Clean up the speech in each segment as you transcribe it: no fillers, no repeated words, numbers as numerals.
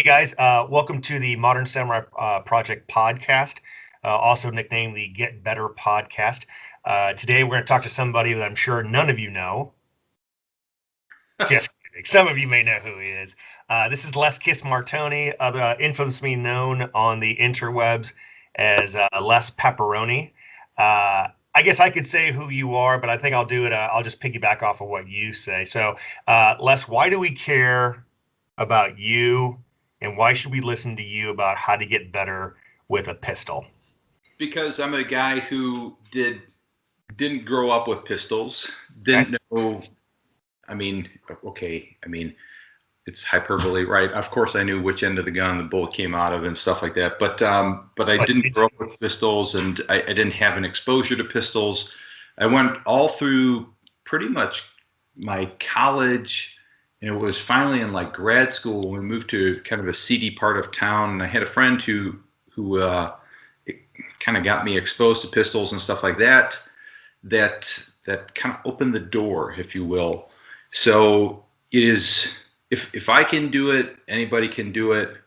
guys, welcome to the Modern Samurai Project podcast, also nicknamed the Get Better podcast. Today we're going to talk to somebody that I'm sure none of you know. Just kidding. Some of you may know who he is. This is Les Kismartoni, infamously known on the interwebs as Les Pepperoni. I guess I could say who you are, but I think I'll do it. I'll just piggyback off of what you say. So, Les, why do we care about you, and why should we listen to you about how to get better with a pistol? Because I'm a guy who didn't grow up with pistols, didn't know. I mean, it's hyperbole, right? Of course, I knew which end of the gun the bullet came out of and stuff like that. But I didn't grow up with pistols, and I didn't have an exposure to pistols. I went all through pretty much my college, and it was finally in like grad school when we moved to kind of a seedy part of town. And I had a friend who kind of got me exposed to pistols and stuff like that. That kind of opened the door, if you will. So it is. If I can do it, anybody can do it.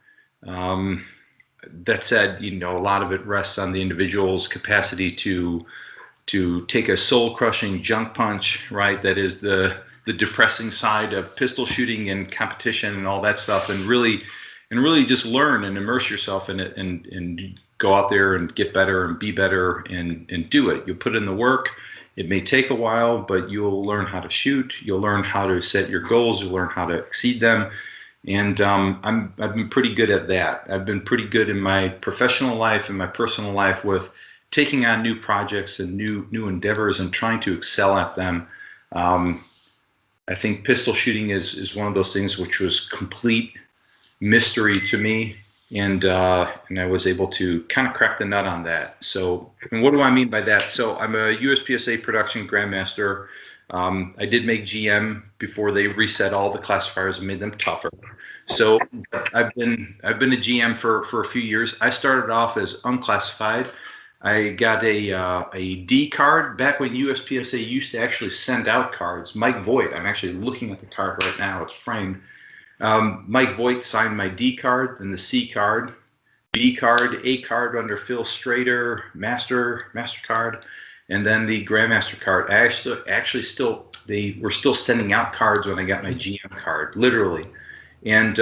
That said, a lot of it rests on the individual's capacity to take a soul-crushing junk punch, right? That is the depressing side of pistol shooting and competition and all that stuff, and really just learn and immerse yourself in it and go out there and get better and be better and do it. You'll put in the work. It may take a while, but you'll learn how to shoot. You'll learn how to set your goals. You'll learn how to exceed them. And I've been pretty good at that. I've been pretty good in my professional life and my personal life with taking on new projects and new endeavors and trying to excel at them. I think pistol shooting is one of those things which was complete mystery to me. And I was able to kind of crack the nut on that. So, and what do I mean by that? So I'm a USPSA Production Grand Master. I did make GM before they reset all the classifiers and made them tougher. So I've been a GM for a few years. I started off as unclassified. I got a D card back when USPSA used to actually send out cards. Mike Voigt, I'm actually looking at the card right now. It's framed. Mike Voigt signed my D card, then the C card, B card, A card under Phil Strader, Master card, and then the Grandmaster card. They were still sending out cards when I got my GM card, literally. And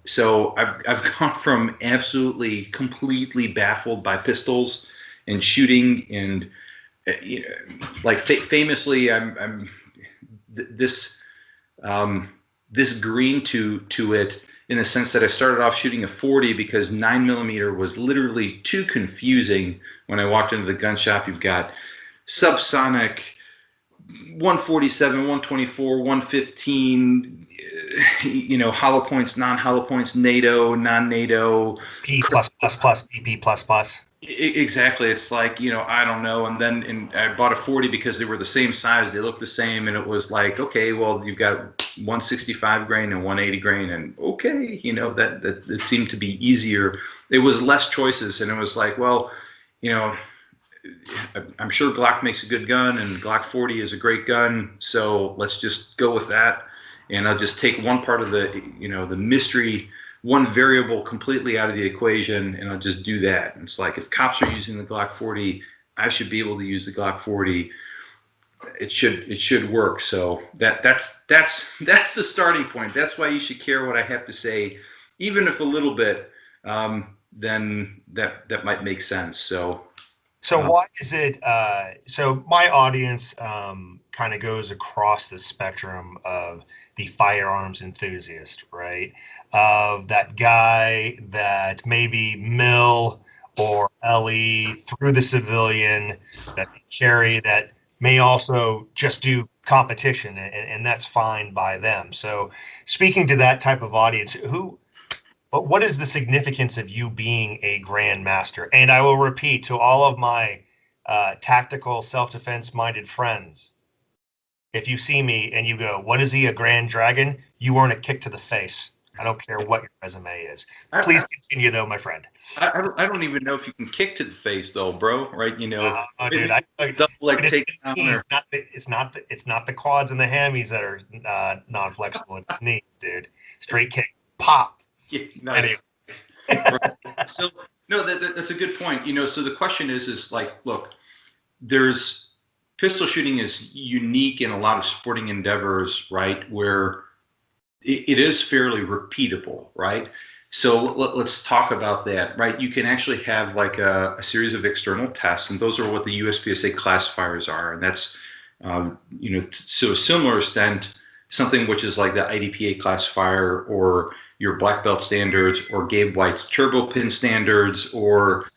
so I've gone from absolutely completely baffled by pistols and shooting, and famously, I'm this green to it, in the sense that I started off shooting a 40 because 9mm was literally too confusing. When I walked into the gun shop, you've got subsonic, 147, 124, 115, hollow points, non-hollow points, NATO, non-NATO, P++, PP++. Exactly. It's like, I don't know. And I bought a 40 because they were the same size. They looked the same. And it was like, okay, well, you've got 165 grain and 180 grain. And okay, that it seemed to be easier. It was less choices. And it was like, well, I'm sure Glock makes a good gun and Glock 40 is a great gun. So let's just go with that. And I'll just take one part of the mystery, one variable completely out of the equation, and I'll just do that. And it's like, if cops are using the Glock 40, I should be able to use the Glock 40. It should work. So that's the starting point. That's why you should care what I have to say, even if a little bit. Then that might make sense. So why is it? So my audience kind of goes across the spectrum of the firearms enthusiast, right? Of that guy that maybe mill or LE through the civilian that carry, that may also just do competition, and that's fine by them. So speaking to that type of audience, what is the significance of you being a Grand Master? And I will repeat to all of my tactical self-defense minded friends, if you see me and you go, what is he, a Grand Dragon? You earn a kick to the face. I don't care what your resume is. Please continue, though, my friend. I don't even know if you can kick to the face, though, bro. Right? Dude, it's not the quads and the hammies that are non-flexible. It's knees, dude. Straight kick. pop. Yeah, nice. Right. So no, that's a good point. So the question is like, look, there's pistol shooting is unique in a lot of sporting endeavors, right? Where it is fairly repeatable, right? So let's talk about that, right? You can actually have like a series of external tests, and those are what the USPSA classifiers are, and that's to a similar extent, something which is like the IDPA classifier or your black belt standards or Gabe White's turbo pin standards or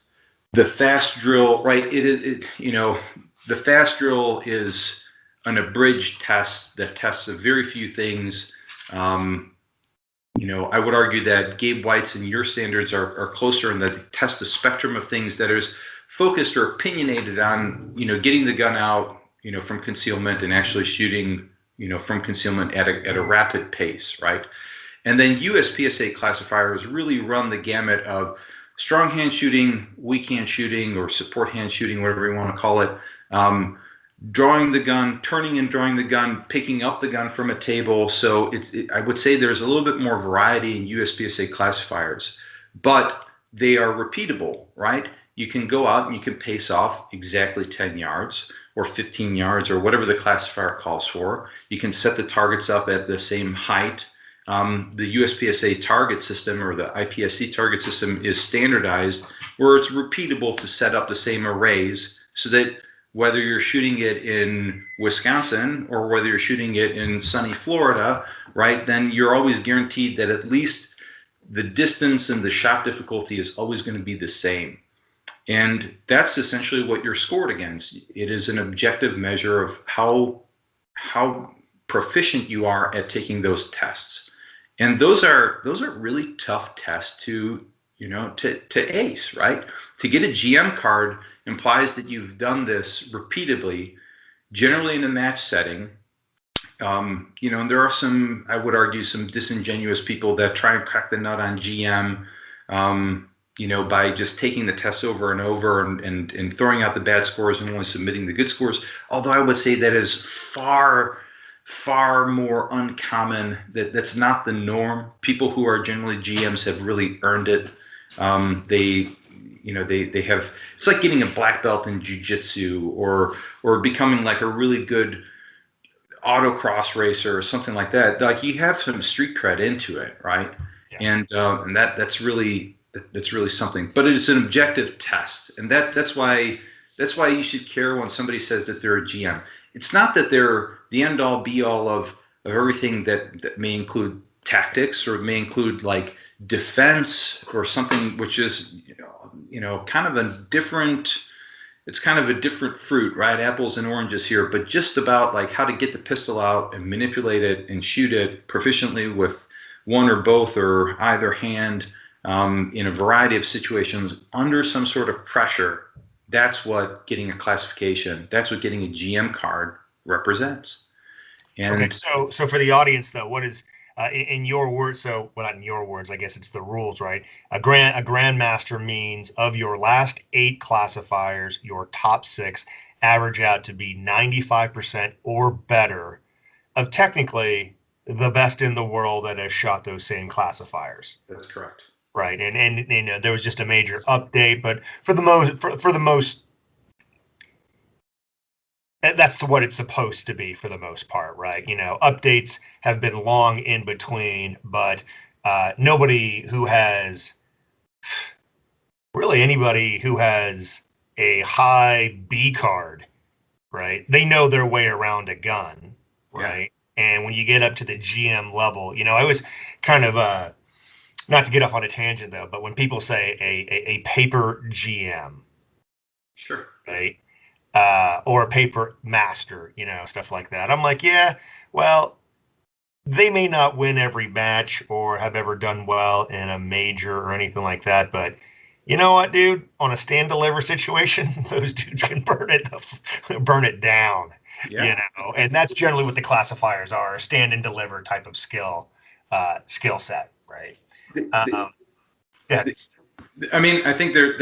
the fast drill, right? The fast drill is an abridged test that tests a very few things. I would argue that Gabe White's and your standards are closer in that they test the spectrum of things that is focused or opinionated on, getting the gun out, from concealment and actually shooting, from concealment at a rapid pace, right? And then USPSA classifiers really run the gamut of strong hand shooting, weak hand shooting, or support hand shooting, whatever you want to call it. Drawing the gun, turning and drawing the gun, picking up the gun from a table. So I would say there's a little bit more variety in USPSA classifiers, but they are repeatable, right? You can go out and you can pace off exactly 10 yards or 15 yards or whatever the classifier calls for. You can set the targets up at the same height. The USPSA target system or the IPSC target system is standardized where it's repeatable to set up the same arrays so that whether you're shooting it in Wisconsin or whether you're shooting it in sunny Florida, right, then you're always guaranteed that at least the distance and the shot difficulty is always going to be the same. And that's essentially what you're scored against. It is an objective measure of how proficient you are at taking those tests. And those are really tough tests to ace, right? To get a GM card implies that you've done this repeatedly, generally in a match setting. And there are some, I would argue, some disingenuous people that try and crack the nut on GM, by just taking the tests over and over and throwing out the bad scores and only submitting the good scores. Although I would say that is far more uncommon. That's not the norm. People who are generally GMs have really earned it. They have, it's like getting a black belt in jiu-jitsu or becoming like a really good autocross racer or something like that. Like you have some street cred into it, right? Yeah. And that's really something. But it's an objective test, and that's why you should care when somebody says that they're a GM. It's not that they're the end all be all of everything that may include tactics or may include like defense or something which is kind of a different fruit, right? Apples and oranges here, but just about like how to get the pistol out and manipulate it and shoot it proficiently with one or both or either hand in a variety of situations under some sort of pressure. That's what getting a classification, that's what getting a GM card represents. And okay, so for the audience though, what is in your words? So, well, not in your words, I guess it's the rules, right? A Grand Master means of your last 8 classifiers, your top 6 average out to be 95% or better of technically the best in the world that has shot those same classifiers. That's correct. Right, and there was just a major update, but for the most, that's what it's supposed to be for the most part, right? Updates have been long in between, but anybody who has a high B card, right? They know their way around a gun, right? Yeah. And when you get up to the GM level, I was kind of not to get off on a tangent though, but when people say a paper GM, sure, right? Or a paper master, stuff like that. I'm like, yeah, well, they may not win every match or have ever done well in a major or anything like that, but you know what, dude? On a stand deliver situation, those dudes can burn it down. Yeah. And that's generally what the classifiers are: a stand and deliver type of skill set, right? Yeah. I mean, I think there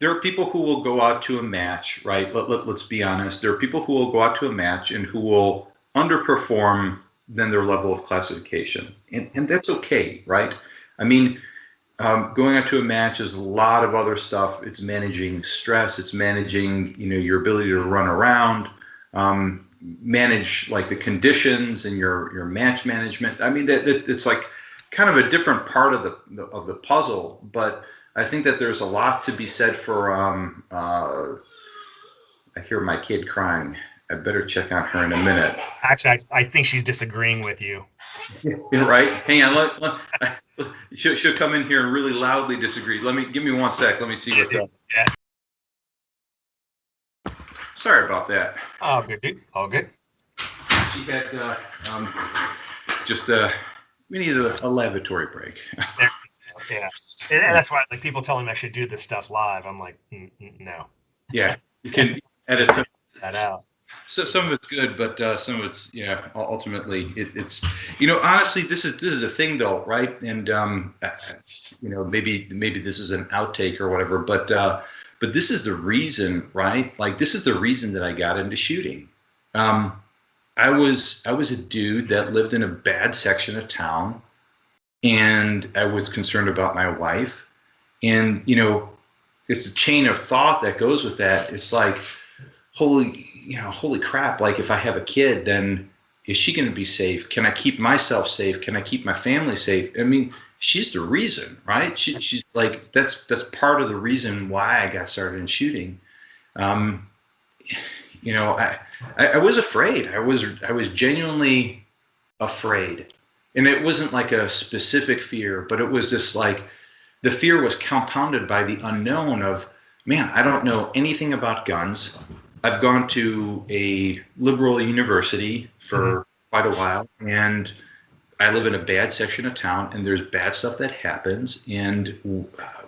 are people who will go out to a match, right? Let's be honest. There are people who will go out to a match and who will underperform than their level of classification, and that's okay, right? I mean, going out to a match is a lot of other stuff. It's managing stress. It's managing, your ability to run around, manage like the conditions and your match management. I mean, that it's like kind of a different part of the puzzle. But I think that there's a lot to be said for. I hear my kid crying. I better check on her in a minute. Actually, I think she's disagreeing with you. You're right. Hang on. She'll come in here and really loudly disagree. Give me 1 sec. Let me see what's up. Yeah. Sorry about that. Oh, good, dude. All good. She had we needed a laboratory break. Yeah, and that's why like people telling me I should do this stuff live. I'm like, no. Yeah, you can edit that out. So some of it's good, but some of it's ultimately it's honestly this is a thing though, right? And maybe this is an outtake or whatever, but this is the reason, right? Like this is the reason that I got into shooting. I was a dude that lived in a bad section of town, and I was concerned about my wife, and it's a chain of thought that goes with that. It's like, holy crap, like if I have a kid, then is she going to be safe? Can I keep myself safe? Can I keep my family safe? I mean, she's the reason, right? She's like, that's part of the reason why I got started in shooting. I was afraid. I was genuinely afraid. And it wasn't like a specific fear, but it was just like, the fear was compounded by the unknown of, man, I don't know anything about guns. I've gone to a liberal university for quite a while, and I live in a bad section of town, and there's bad stuff that happens. And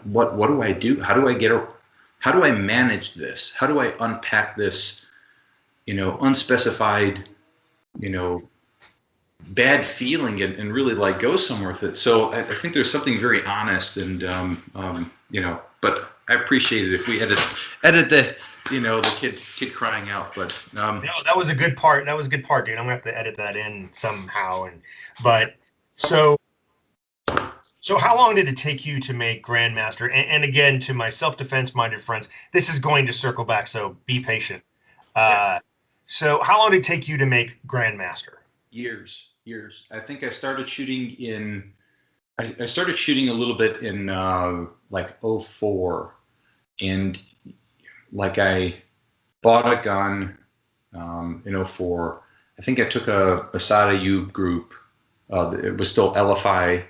what do I do? How do I manage this? How do I unpack this, unspecified, bad feeling and really like go somewhere with it. So I think there's something very honest and but I appreciate it if we edit the the kid crying out. But no, that was a good part. That was a good part, dude. I'm gonna have to edit that in somehow. But so how long did it take you to make Grandmaster? And again, to my self-defense minded friends, this is going to circle back, so be patient. So how long did it take you to make Grandmaster? Years. I think I started shooting I started shooting a little bit in like 04, and like I bought a gun in 04. I think I took a AIWB group. It was still LFI.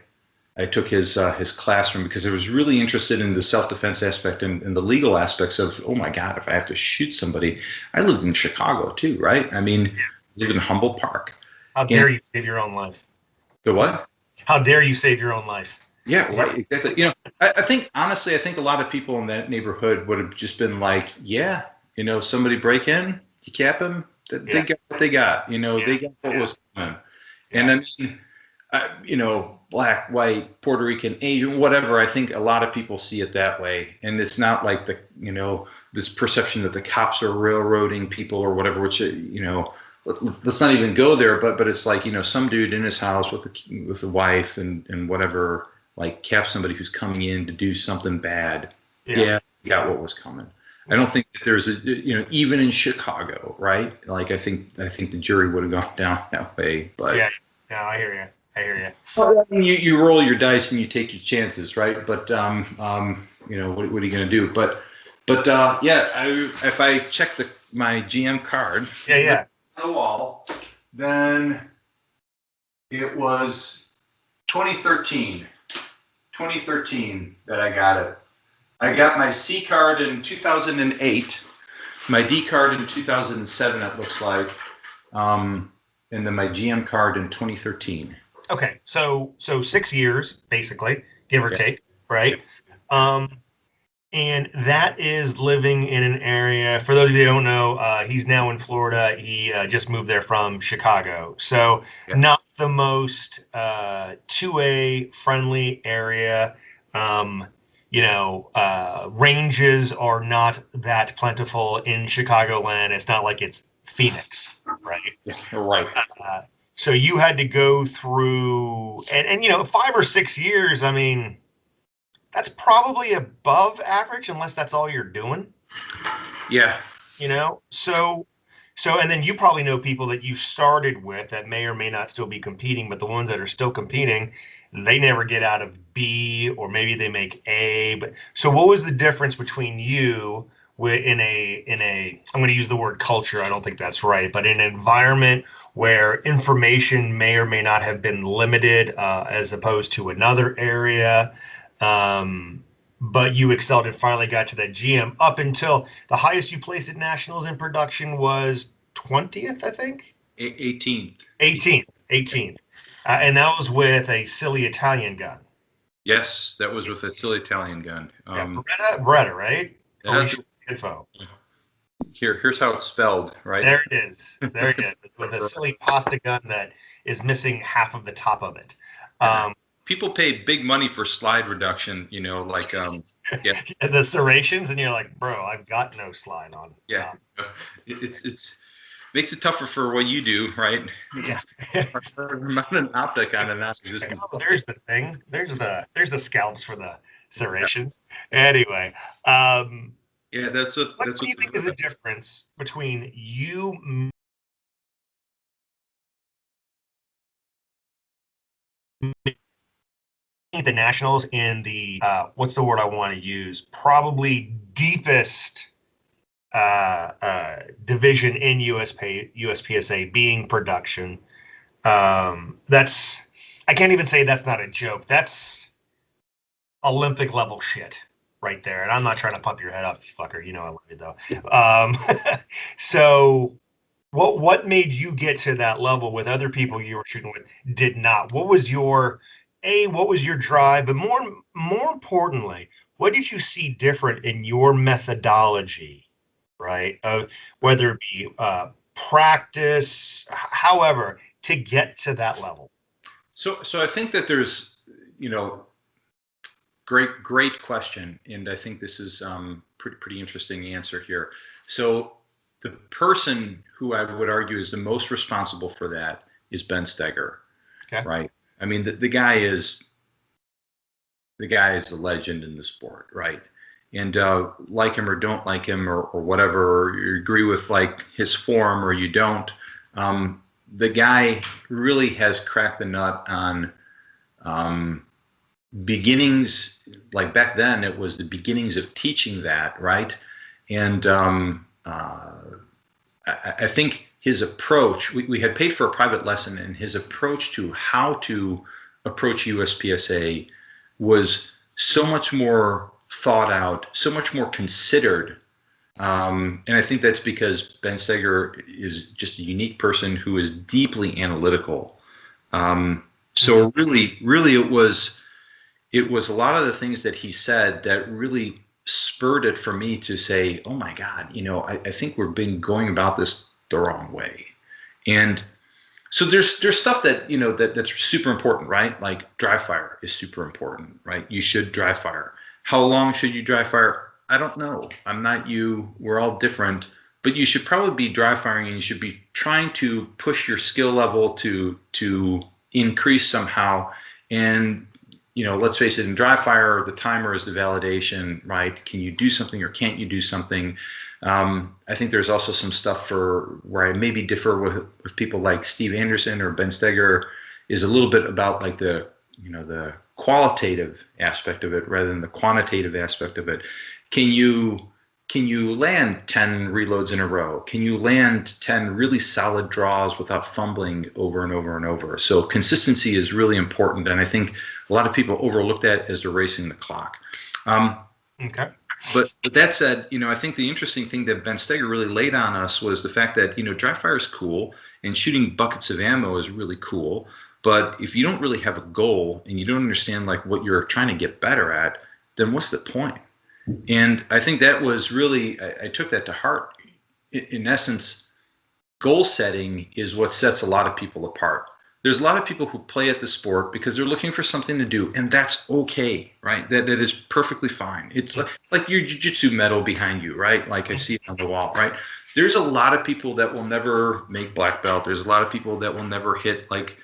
I took his classroom because I was really interested in the self-defense aspect and the legal aspects of, oh my God, if I have to shoot somebody. I lived in Chicago too, right? I mean, I lived in Humboldt Park. How dare you save your own life? The what? How dare you save your own life? Yeah, right, exactly. I think, honestly, I think a lot of people in that neighborhood would have just been like, yeah, somebody break in, you cap them, they got what they got, they got what was coming. And I mean, black, white, Puerto Rican, Asian, whatever, I think a lot of people see it that way. And it's not like this perception that the cops are railroading people or whatever, which, let's not even go there, but it's like, some dude in his house with a wife and whatever, like cap somebody who's coming in to do something bad. Yeah, got what was coming. I don't think that there's even in Chicago, right? Like I think the jury would have gone down that way. But yeah, no, I hear you. Well, I mean, you roll your dice and you take your chances, right? But what are you gonna do? But if I check my GM card, on the wall, then it was 2013 that I got it. I got my C card in 2008, my D card in 2007, it looks like, and then my GM card in 2013. Okay, so 6 years basically, give or take, right? And that is living in an area. For those of you that don't know, he's now in Florida. He just moved there from Chicago, so not the most 2A friendly area. Ranges are not that plentiful in Chicagoland. It's not like it's Phoenix, right? Right. So you had to go through, and 5 or 6 years. I mean, that's probably above average, unless that's all you're doing. Yeah. So and then you probably know people that you started with that may or may not still be competing, but the ones that are still competing, they never get out of B, or maybe they make A. But so what was the difference between you in a I'm going to use the word culture, I don't think that's right, but in an environment where information may or may not have been limited, as opposed to another area, but you excelled and finally got to that GM, up until the highest you placed at nationals in production was 20th, I think. 18th. 18th. And that was with a silly Italian gun. Yes, that was with a silly Italian gun. Beretta, right? That's info. Here's how it's spelled, right? There it is. There it is. With a silly pasta gun that is missing half of the top of it. People pay big money for slide reduction, like the serrations, and you're like, bro, I've got no slide on. Yeah, it's makes it tougher for what you do, right? Yeah. Not an optic on a non-existent. Oh, there's the thing. There's the scalps for the serrations. Yeah. Anyway, yeah, that's what. What do you think is the difference between you? The nationals in the what's the word I want to use? Probably deepest division in USPSA being production. That's, I can't even say that's not a joke. That's Olympic level shit right there. And I'm not trying to pump your head off, you fucker. You know I love you though. So what made you get to that level with other people you were shooting with did not? What was your drive? But more importantly, what did you see different in your methodology, right? Whether it be practice, however, to get to that level. So I think that there's, great question, and I think this is pretty interesting answer here. So the person who I would argue is the most responsible for that is Ben Steger, okay. Right? I mean, the guy is a legend in the sport, right? And like him or don't like him or whatever, or you agree with like his form or you don't, the guy really has cracked the nut on beginnings. Like back then, it was the beginnings of teaching that, right? And I think his approach, we had paid for a private lesson, and his approach to how to approach USPSA was so much more thought out, so much more considered. And I think that's because Ben Steger is just a unique person who is deeply analytical. So really it was a lot of the things that he said that really spurred it for me to say, oh my God, I think we're going about this the wrong way. And so there's stuff that, that's super important, right? Like dry fire is super important, right? You should dry fire. How long should you dry fire? I don't know. I'm not you. We're all different. But you should probably be dry firing, and you should be trying to push your skill level to increase somehow. And let's face it, in dry fire, the timer is the validation, right? Can you do something or can't you do something? I think there's also some stuff where I maybe differ with people like Steve Anderson or Ben Steger, is a little bit about like the qualitative aspect of it rather than the quantitative aspect of it. Can you land 10 reloads in a row? Can you land 10 really solid draws without fumbling over and over and over? So consistency is really important, and I think a lot of people overlook that as they're racing the clock. Okay. But that said, I think the interesting thing that Ben Steger really laid on us was the fact that, dry fire is cool and shooting buckets of ammo is really cool. But if you don't really have a goal and you don't understand like what you're trying to get better at, then what's the point? And I think that was really, I took that to heart. In essence, goal setting is what sets a lot of people apart. there's a lot of people who play at the sport because they're looking for something to do, and that's okay, right? That is perfectly fine. It's like your jiu-jitsu medal behind you, right? Like I see it on the wall, right? There's a lot of people that will never make black belt. There's a lot of people that will never hit like,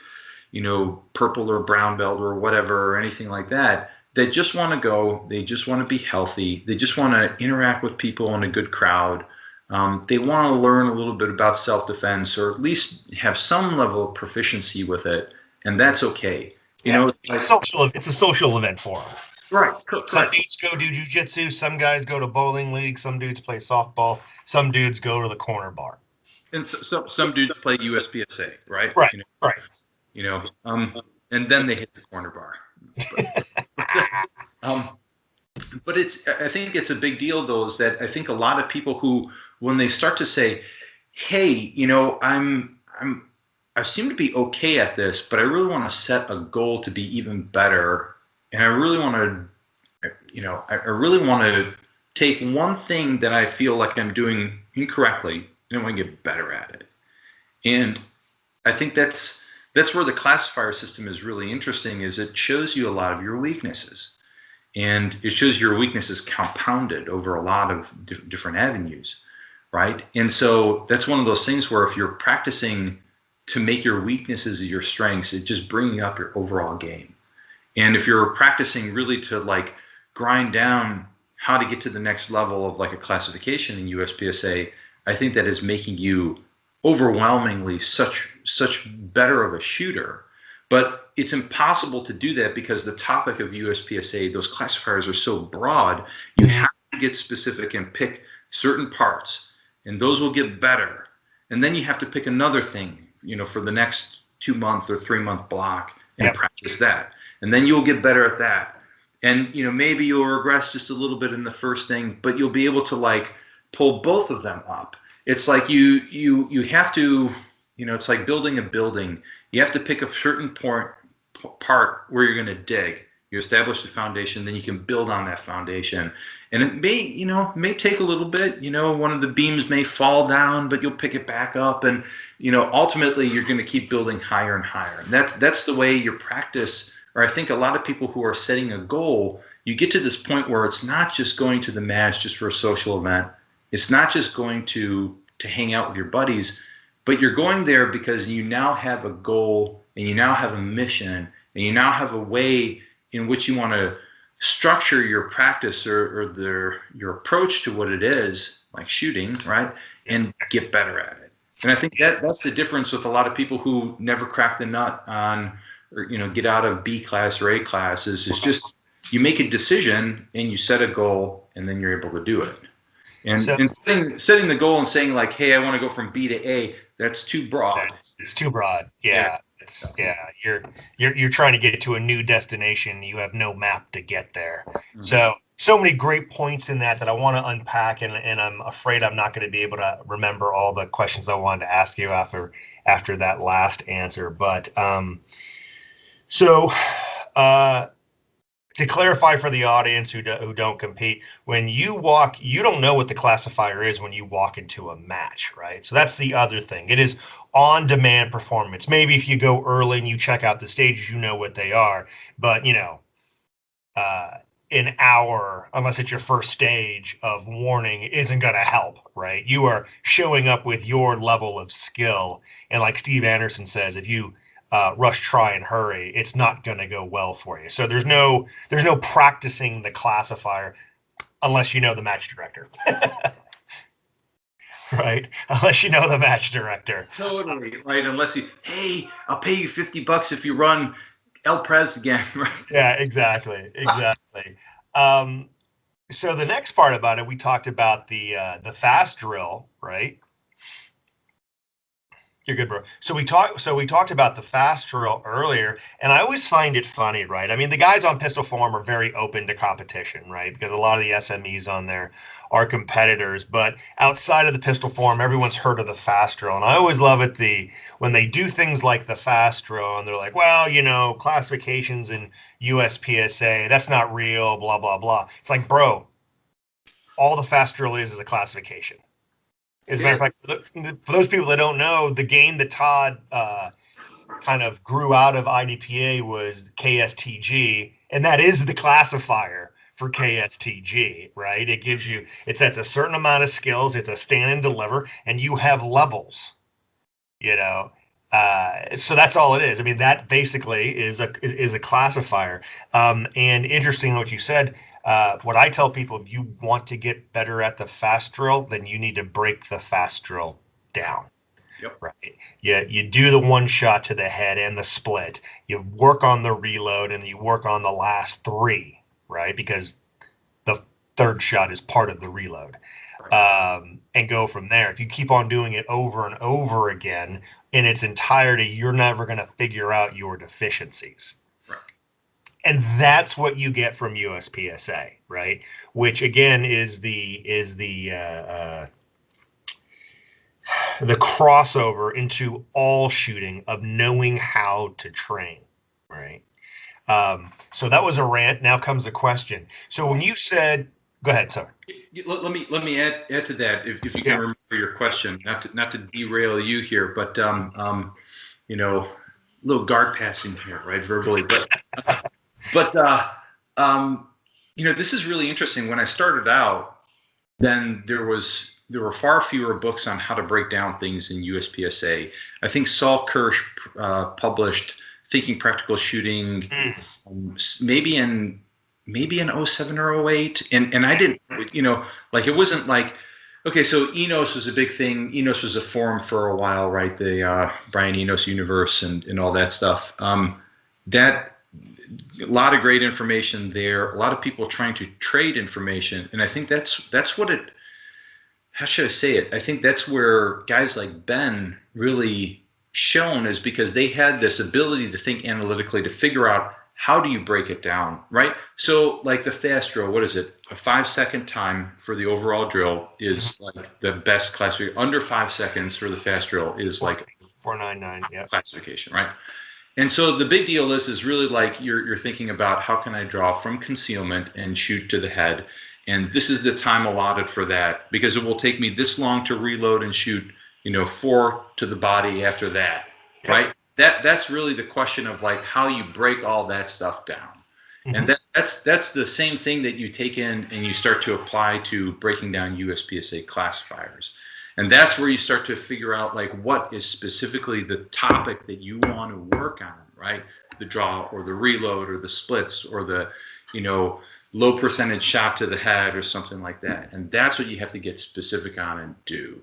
you know, purple or brown belt or whatever or anything like that. They just want to go. They just want to be healthy. They just want to interact with people in a good crowd. They want to learn a little bit about self-defense, or at least have some level of proficiency with it, and that's okay. You know, it's a social event for them. Right. Some dudes go do jujitsu. Some guys go to bowling league. Some dudes play softball. Some dudes go to the corner bar. And some dudes play USPSA, right? Right. You know, right. You know, and then they hit the corner bar. But I think it's a big deal, though, is that I think a lot of people who, when they start to say, hey, you know, I seem to be okay at this, but I really want to set a goal to be even better. And I really want to, you know, I really want to take one thing that I feel like I'm doing incorrectly and I want to get better at it. And I think that's where the classifier system is really interesting, is it shows you a lot of your weaknesses. And it shows your weaknesses compounded over a lot of different avenues, right? And so that's one of those things where if you're practicing to make your weaknesses your strengths, it just brings up your overall game. And if you're practicing really to like grind down how to get to the next level of like a classification in USPSA, I think that is making you overwhelmingly such better of a shooter. But it's impossible to do that because the topic of USPSA, those classifiers are so broad, you have to get specific and pick certain parts, and those will get better. And then you have to pick another thing, you know, for the next 2-month or 3-month block and practice that. And then you'll get better at that. And, you know, maybe you'll regress just a little bit in the first thing, but you'll be able to like pull both of them up. It's like you have to, you know, it's like building a building. You have to pick a certain part where you're going to dig. You establish the foundation, then you can build on that foundation. And it may take a little bit. You know, one of the beams may fall down, but you'll pick it back up. And, you know, ultimately you're going to keep building higher and higher. And that's the way your practice, or I think a lot of people who are setting a goal, you get to this point where it's not just going to the match just for a social event. It's not just going to hang out with your buddies, but you're going there because you now have a goal and you now have a mission and you now have a way in which you want to structure your practice or your approach to what it is, like shooting, right? And get better at it. And I think that's the difference with a lot of people who never crack the nut on, or, you know, get out of B class or A class is just you make a decision and you set a goal and then you're able to do it. And setting the goal and saying like, hey, I want to go from B to A, that's too broad. It's too broad. Yeah. You're trying to get to a new destination. You have no map to get there. Mm-hmm. So many great points in that I want to unpack, and I'm afraid I'm not going to be able to remember all the questions I wanted to ask you after that last answer. But to clarify for the audience who don't compete, when you walk, you don't know what the classifier is when you walk into a match, right? So that's the other thing. It is on-demand performance. Maybe if you go early and you check out the stages, you know what they are. But, you know, an hour, unless it's your first stage of warning, isn't going to help, right? You are showing up with your level of skill. And like Steve Anderson says, if you rush, try, and hurry, it's not going to go well for you. So there's no practicing the classifier unless you know the match director. Right? Unless you know the match director. Totally, right? Unless hey, I'll pay you $50 if you run El Pres again, right? Yeah, exactly. So the next part about it, we talked about the fast drill, right? You're good, bro. So we talked about the fast drill earlier, and I always find it funny, right? I mean, the guys on Pistol Forum are very open to competition, right? Because a lot of the SMEs on there are competitors, but outside of the Pistol Forum, everyone's heard of the fast drill, and I always love it when they do things like the fast drill, and they're like, well, you know, classifications in USPSA, that's not real, blah blah blah. It's like, bro, all the fast drill is a classification. As a matter of fact, for those people that don't know, the game that Todd kind of grew out of IDPA was KSTG, and that is the classifier for KSTG, right? It sets a certain amount of skills, it's a stand and deliver, and you have levels, you know. So that's all it is. I mean, that basically is a classifier. And interesting what you said. What I tell people, if you want to get better at the fast drill, then you need to break the fast drill down. Yep. Right. You do the one shot to the head and the split. You work on the reload and you work on the last three, right? Because the third shot is part of the reload. And go from there. If you keep on doing it over and over again in its entirety, you're never going to figure out your deficiencies. Right. And that's what you get from USPSA, right? Which again is the crossover into all shooting of knowing how to train, right? So that was a rant. Now comes a question. So when you said, go ahead, sir. Let me add to that, if you can remember your question, not to derail you here, but you know, a little guard passing here, right, verbally, but you know, this is really interesting. When I started out, then there were far fewer books on how to break down things in USPSA. I think Saul Kirsch published Thinking Practical Shooting maybe in 07 or 08, and I didn't, you know, like it wasn't like, okay, so Enos was a big thing. Enos was a forum for a while, right? The Brian Enos universe and all that stuff. That a lot of great information there. A lot of people trying to trade information, and I think that's what it. How should I say it? I think that's where guys like Ben really shone, is because they had this ability to think analytically, to figure out how do you break it down, right? So like the fast drill, what is it? A 5-second time for the overall drill is like the best classification. Under 5 seconds for the fast drill is like 499, yeah, classification, right? And so the big deal is really like you're thinking about, how can I draw from concealment and shoot to the head? And this is the time allotted for that, because it will take me this long to reload and shoot, you know, 4 to the body after that, right? That's really the question of like how you break all that stuff down. And that's the same thing that you take in and you start to apply to breaking down USPSA classifiers. And that's where you start to figure out like what is specifically the topic that you want to work on, right? The draw or the reload or the splits or the, you know, low percentage shot to the head or something like that. And that's what you have to get specific on and do.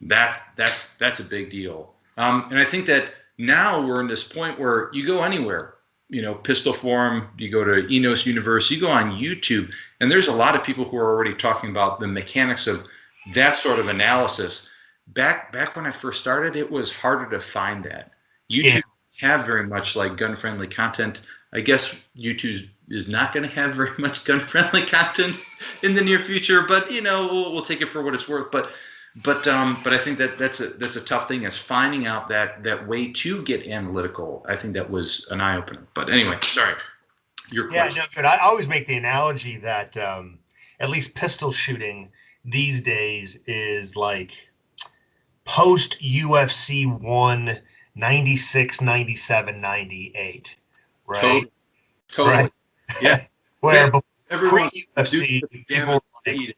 That's a big deal. And I think that now we're in this point where you go anywhere, you know, Pistol Forum, you go to Enos Universe, you go on YouTube, and there's a lot of people who are already talking about the mechanics of that sort of analysis. Back when I first started, it was harder to find that. YouTube didn't have very much like gun-friendly content. I guess YouTube is not going to have very much gun-friendly content in the near future, but you know, we'll take it for what it's worth. But I think that's a tough thing, is finding out that way to get analytical. I think that was an eye opener. But anyway, sorry. Your question. Yeah, no, good. I always make the analogy that at least pistol shooting these days is like post UFC 1, 96, 97, 98, right? Totally. Right? Yeah. Where everyone pre-UFC, people were like,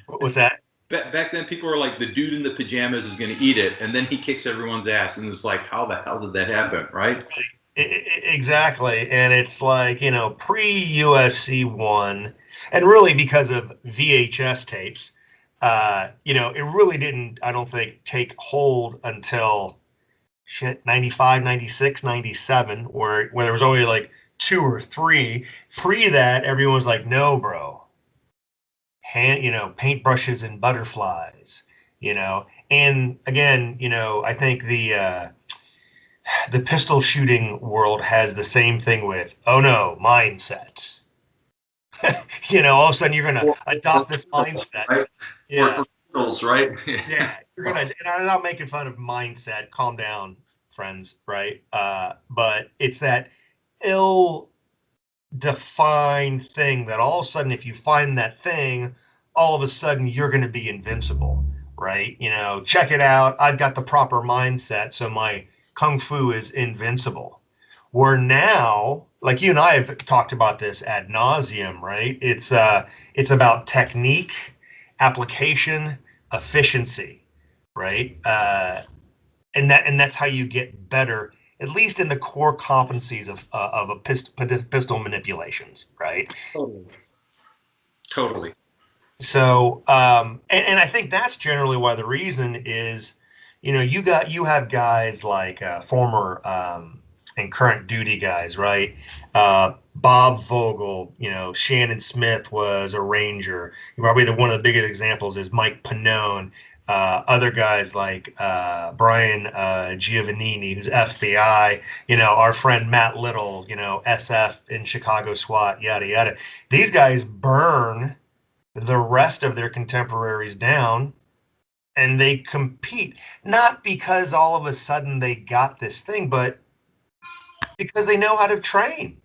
what's that? Back then, people were like, the dude in the pajamas is going to eat it, and then he kicks everyone's ass, and it's like, how the hell did that happen, right? Exactly. And it's like, you know, pre-UFC 1, and really because of VHS tapes, you know, it really didn't, I don't think, take hold until 95, 96, 97, where there was only like 2 or 3. Pre that, everyone was like, no, bro. You know, paintbrushes and butterflies, you know. And again, you know, I think the pistol shooting world has the same thing with, oh no, mindset. You know, all of a sudden you're going to adopt this mindset. Right? Yeah. Right? Yeah. You're going to, and I'm not making fun of mindset. Calm down, friends. Right. But it's that ill-defined thing that all of a sudden, if you find that thing, all of a sudden you're going to be invincible. Right. You know, check it out. I've got the proper mindset. So my Kung Fu is invincible. Where now, like you and I have talked about this ad nauseum, right? It's about technique, application, efficiency, right? And that's how you get better, at least in the core competencies of a pistol manipulations, right? Totally. Totally. So, and I think that's generally why the reason is, you have guys like former and current duty guys, right? Bob Vogel, Shannon Smith was a Ranger. Probably one of the biggest examples is Mike Pannone. Other guys like Brian Giovannini, who's FBI, our friend Matt Little, SF in Chicago SWAT, yada, yada. These guys burn the rest of their contemporaries down, and they compete, not because all of a sudden they got this thing, but because they know how to train.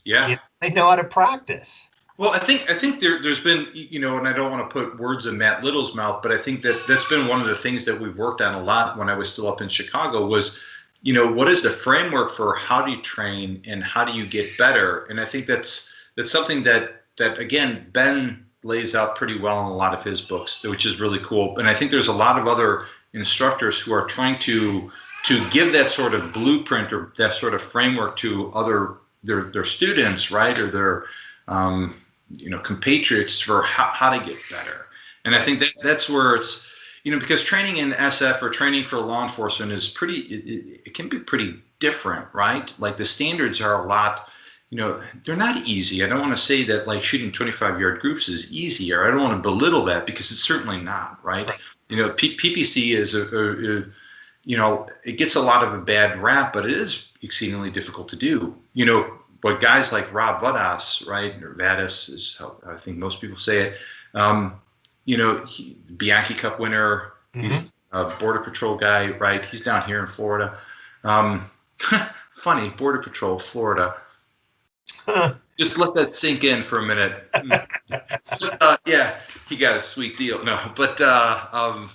Yeah. They know how to practice. Well, I think there's been, and I don't want to put words in Matt Little's mouth, but I think that's been one of the things that we've worked on a lot when I was still up in Chicago was, what is the framework for how do you train and how do you get better? And I think that's something that again, Ben lays out pretty well in a lot of his books, which is really cool. And I think there's a lot of other instructors who are trying to give that sort of blueprint or that sort of framework to their students, right, or their compatriots for how to get better. And I think that's where it's, because training in SF or training for law enforcement is it can be pretty different, right? Like the standards are a lot, they're not easy. I don't want to say that like shooting 25-yard groups is easy, or I don't want to belittle that because it's certainly not, right? PPC is it gets a lot of a bad rap, but it is exceedingly difficult to do. But guys like Rob Vadas, right, or Vadas is how I think most people say it. Bianchi Cup winner. Mm-hmm. He's a Border Patrol guy, right? He's down here in Florida. Funny, Border Patrol, Florida. Just let that sink in for a minute. But, yeah, he got a sweet deal. No, but that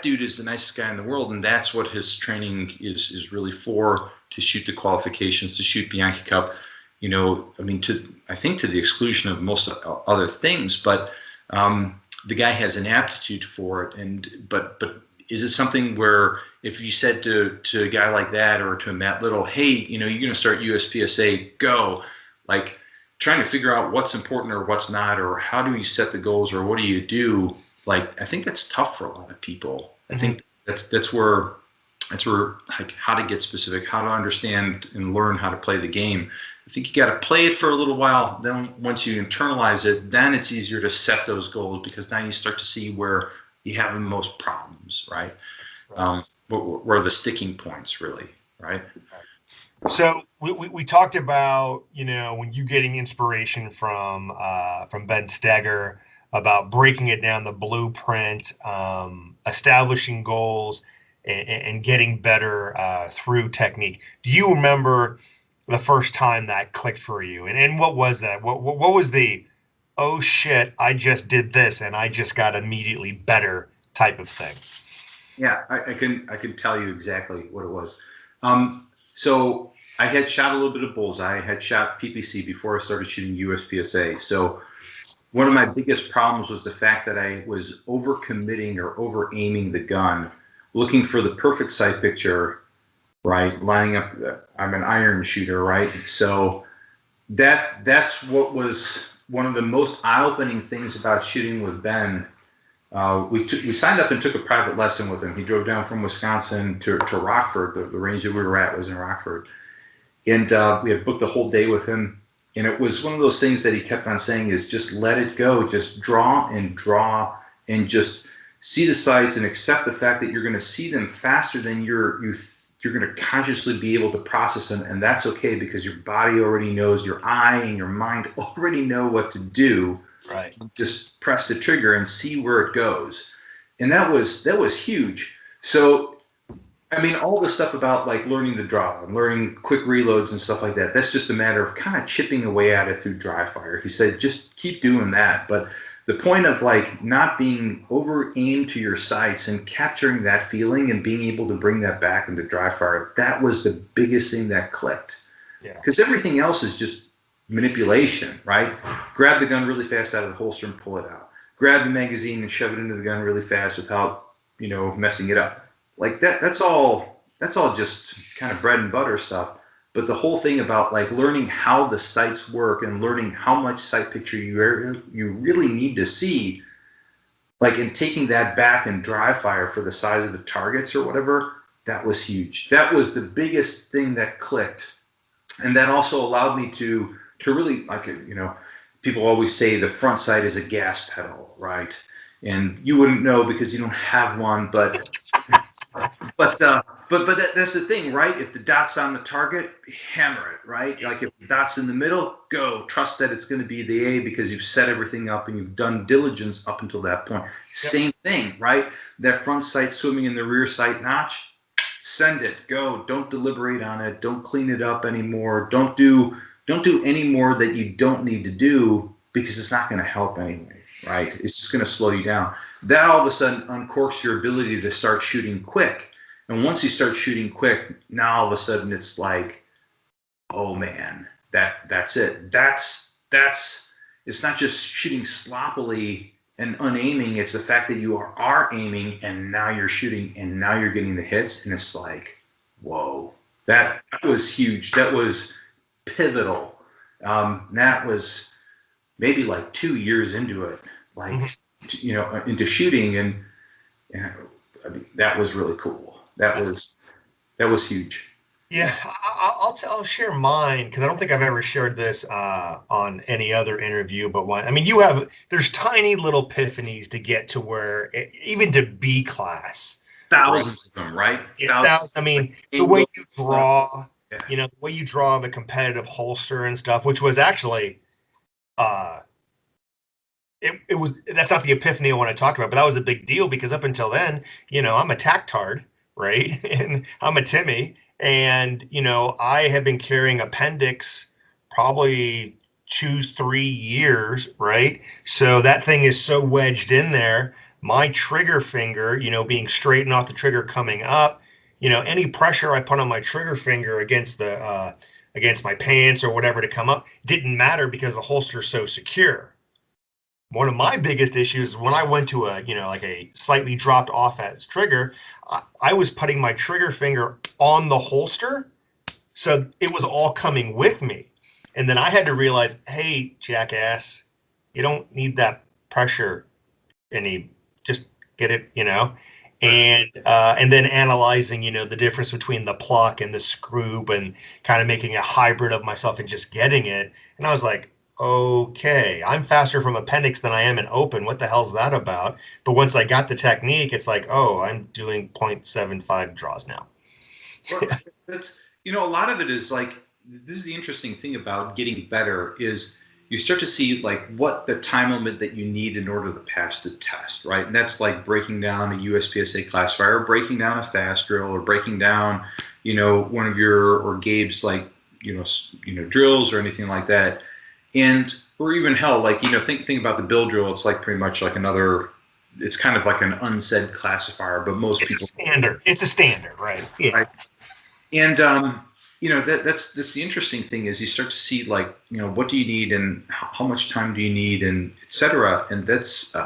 dude is the nicest guy in the world, and that's what his training is really for, to shoot the qualifications, to shoot Bianchi Cup. I think to the exclusion of most other things, but the guy has an aptitude for it. But is it something where if you said to a guy like that or to Matt Little, hey, you're going to start USPSA, go, like trying to figure out what's important or what's not, or how do you set the goals, or what do you do? Like, I think that's tough for a lot of people. Mm-hmm. I think that's where like how to get specific, how to understand and learn how to play the game. I think you got to play it for a little while. Then once you internalize it, then it's easier to set those goals, because now you start to see where you have the most problems, right? Where are the sticking points, really, right? So we talked about, when you getting inspiration from Ben Steger about breaking it down, the blueprint, establishing goals, and getting better through technique. Do you remember the first time that clicked for you? And what was that? What was the, oh shit, I just did this and I just got immediately better type of thing? Yeah, I can tell you exactly what it was. So I had shot a little bit of bullseye. I had shot PPC before I started shooting USPSA. So one of my biggest problems was the fact that I was overcommitting or over aiming the gun, looking for the perfect sight picture, right? Lining up. I'm an iron shooter, right? So that's what was one of the most eye-opening things about shooting with Ben. We signed up and took a private lesson with him. He drove down from Wisconsin to Rockford. The range that we were at was in Rockford. And we had booked the whole day with him. And it was one of those things that he kept on saying is just let it go. Just draw and just see the sights and accept the fact that you're going to see them faster than you're going to consciously be able to process them. And that's okay, because your body already knows, your eye and your mind already know what to do. Right. Just press the trigger and see where it goes. And that was huge. So, I mean, all the stuff about like learning the draw and learning quick reloads and stuff like that, that's just a matter of kind of chipping away at it through dry fire. He said, just keep doing that. But the point of like not being over aimed to your sights and capturing that feeling and being able to bring that back into dry fire, that was the biggest thing that clicked. Yeah. Because everything else is just manipulation, right? Grab the gun really fast out of the holster and pull it out. Grab the magazine and shove it into the gun really fast without, messing it up. Like that's all just kind of bread and butter stuff. But the whole thing about like learning how the sights work and learning how much sight picture you really need to see, like, and taking that back and dry fire for the size of the targets or whatever, that was huge. That was the biggest thing that clicked. And that also allowed me to really, like, people always say the front sight is a gas pedal, right? And you wouldn't know because you don't have one, but that's the thing, right? If the dot's on the target, hammer it, right? Like if the dot's in the middle, go. Trust that it's going to be the A because you've set everything up and you've done diligence up until that point. Yep. Same thing, right? That front sight swimming in the rear sight notch, send it, go. Don't deliberate on it. Don't clean it up anymore. Don't do any more that you don't need to do because it's not going to help anyway, right? It's just going to slow you down. That all of a sudden uncorks your ability to start shooting quick. And once you start shooting quick, now all of a sudden it's like, oh man, that's it. That's it's not just shooting sloppily and unaiming. It's the fact that you are aiming and now you're shooting and now you're getting the hits. And it's like, whoa, that was huge. That was pivotal. That was maybe like 2 years into it, like, into shooting. And I mean, that was really cool. That was huge. Yeah, I'll share mine because I don't think I've ever shared this on any other interview but one. I mean, there's tiny little epiphanies to get to where even to B class. Thousands of them, right? Thousands. I mean, the way you draw, the way you draw the competitive holster and stuff, which was actually, it was, that's not the epiphany I want to talk about, but that was a big deal because up until then, I'm a tactard, right? And I'm a Timmy. And, I have been carrying appendix probably 2-3 years, right? So that thing is so wedged in there. My trigger finger, being straightened off the trigger coming up, any pressure I put on my trigger finger against my pants or whatever to come up didn't matter because the holster's so secure. One of my biggest issues when I went to like a slightly dropped off as trigger, I was putting my trigger finger on the holster. So it was all coming with me. And then I had to realize, hey, jackass, you don't need that pressure just get it, and then analyzing, the difference between the pluck and the screw and kind of making a hybrid of myself and just getting it. And I was like, okay, I'm faster from appendix than I am in open. What the hell's that about? But once I got the technique, it's like, oh, I'm doing 0.75 draws now. Well, that's, a lot of it is like, this is the interesting thing about getting better is you start to see like what the time limit that you need in order to pass the test, right? And that's like breaking down a USPSA classifier, or breaking down a fast drill, or breaking down, one of or Gabe's like, drills or anything like that. And, or even hell, like, think about the bill drill. It's like pretty much like it's kind of like an unsaid classifier, but most people. It's a standard, right? Yeah. Right? And, that's the interesting thing is you start to see like, what do you need and how much time do you need and et cetera. And that's,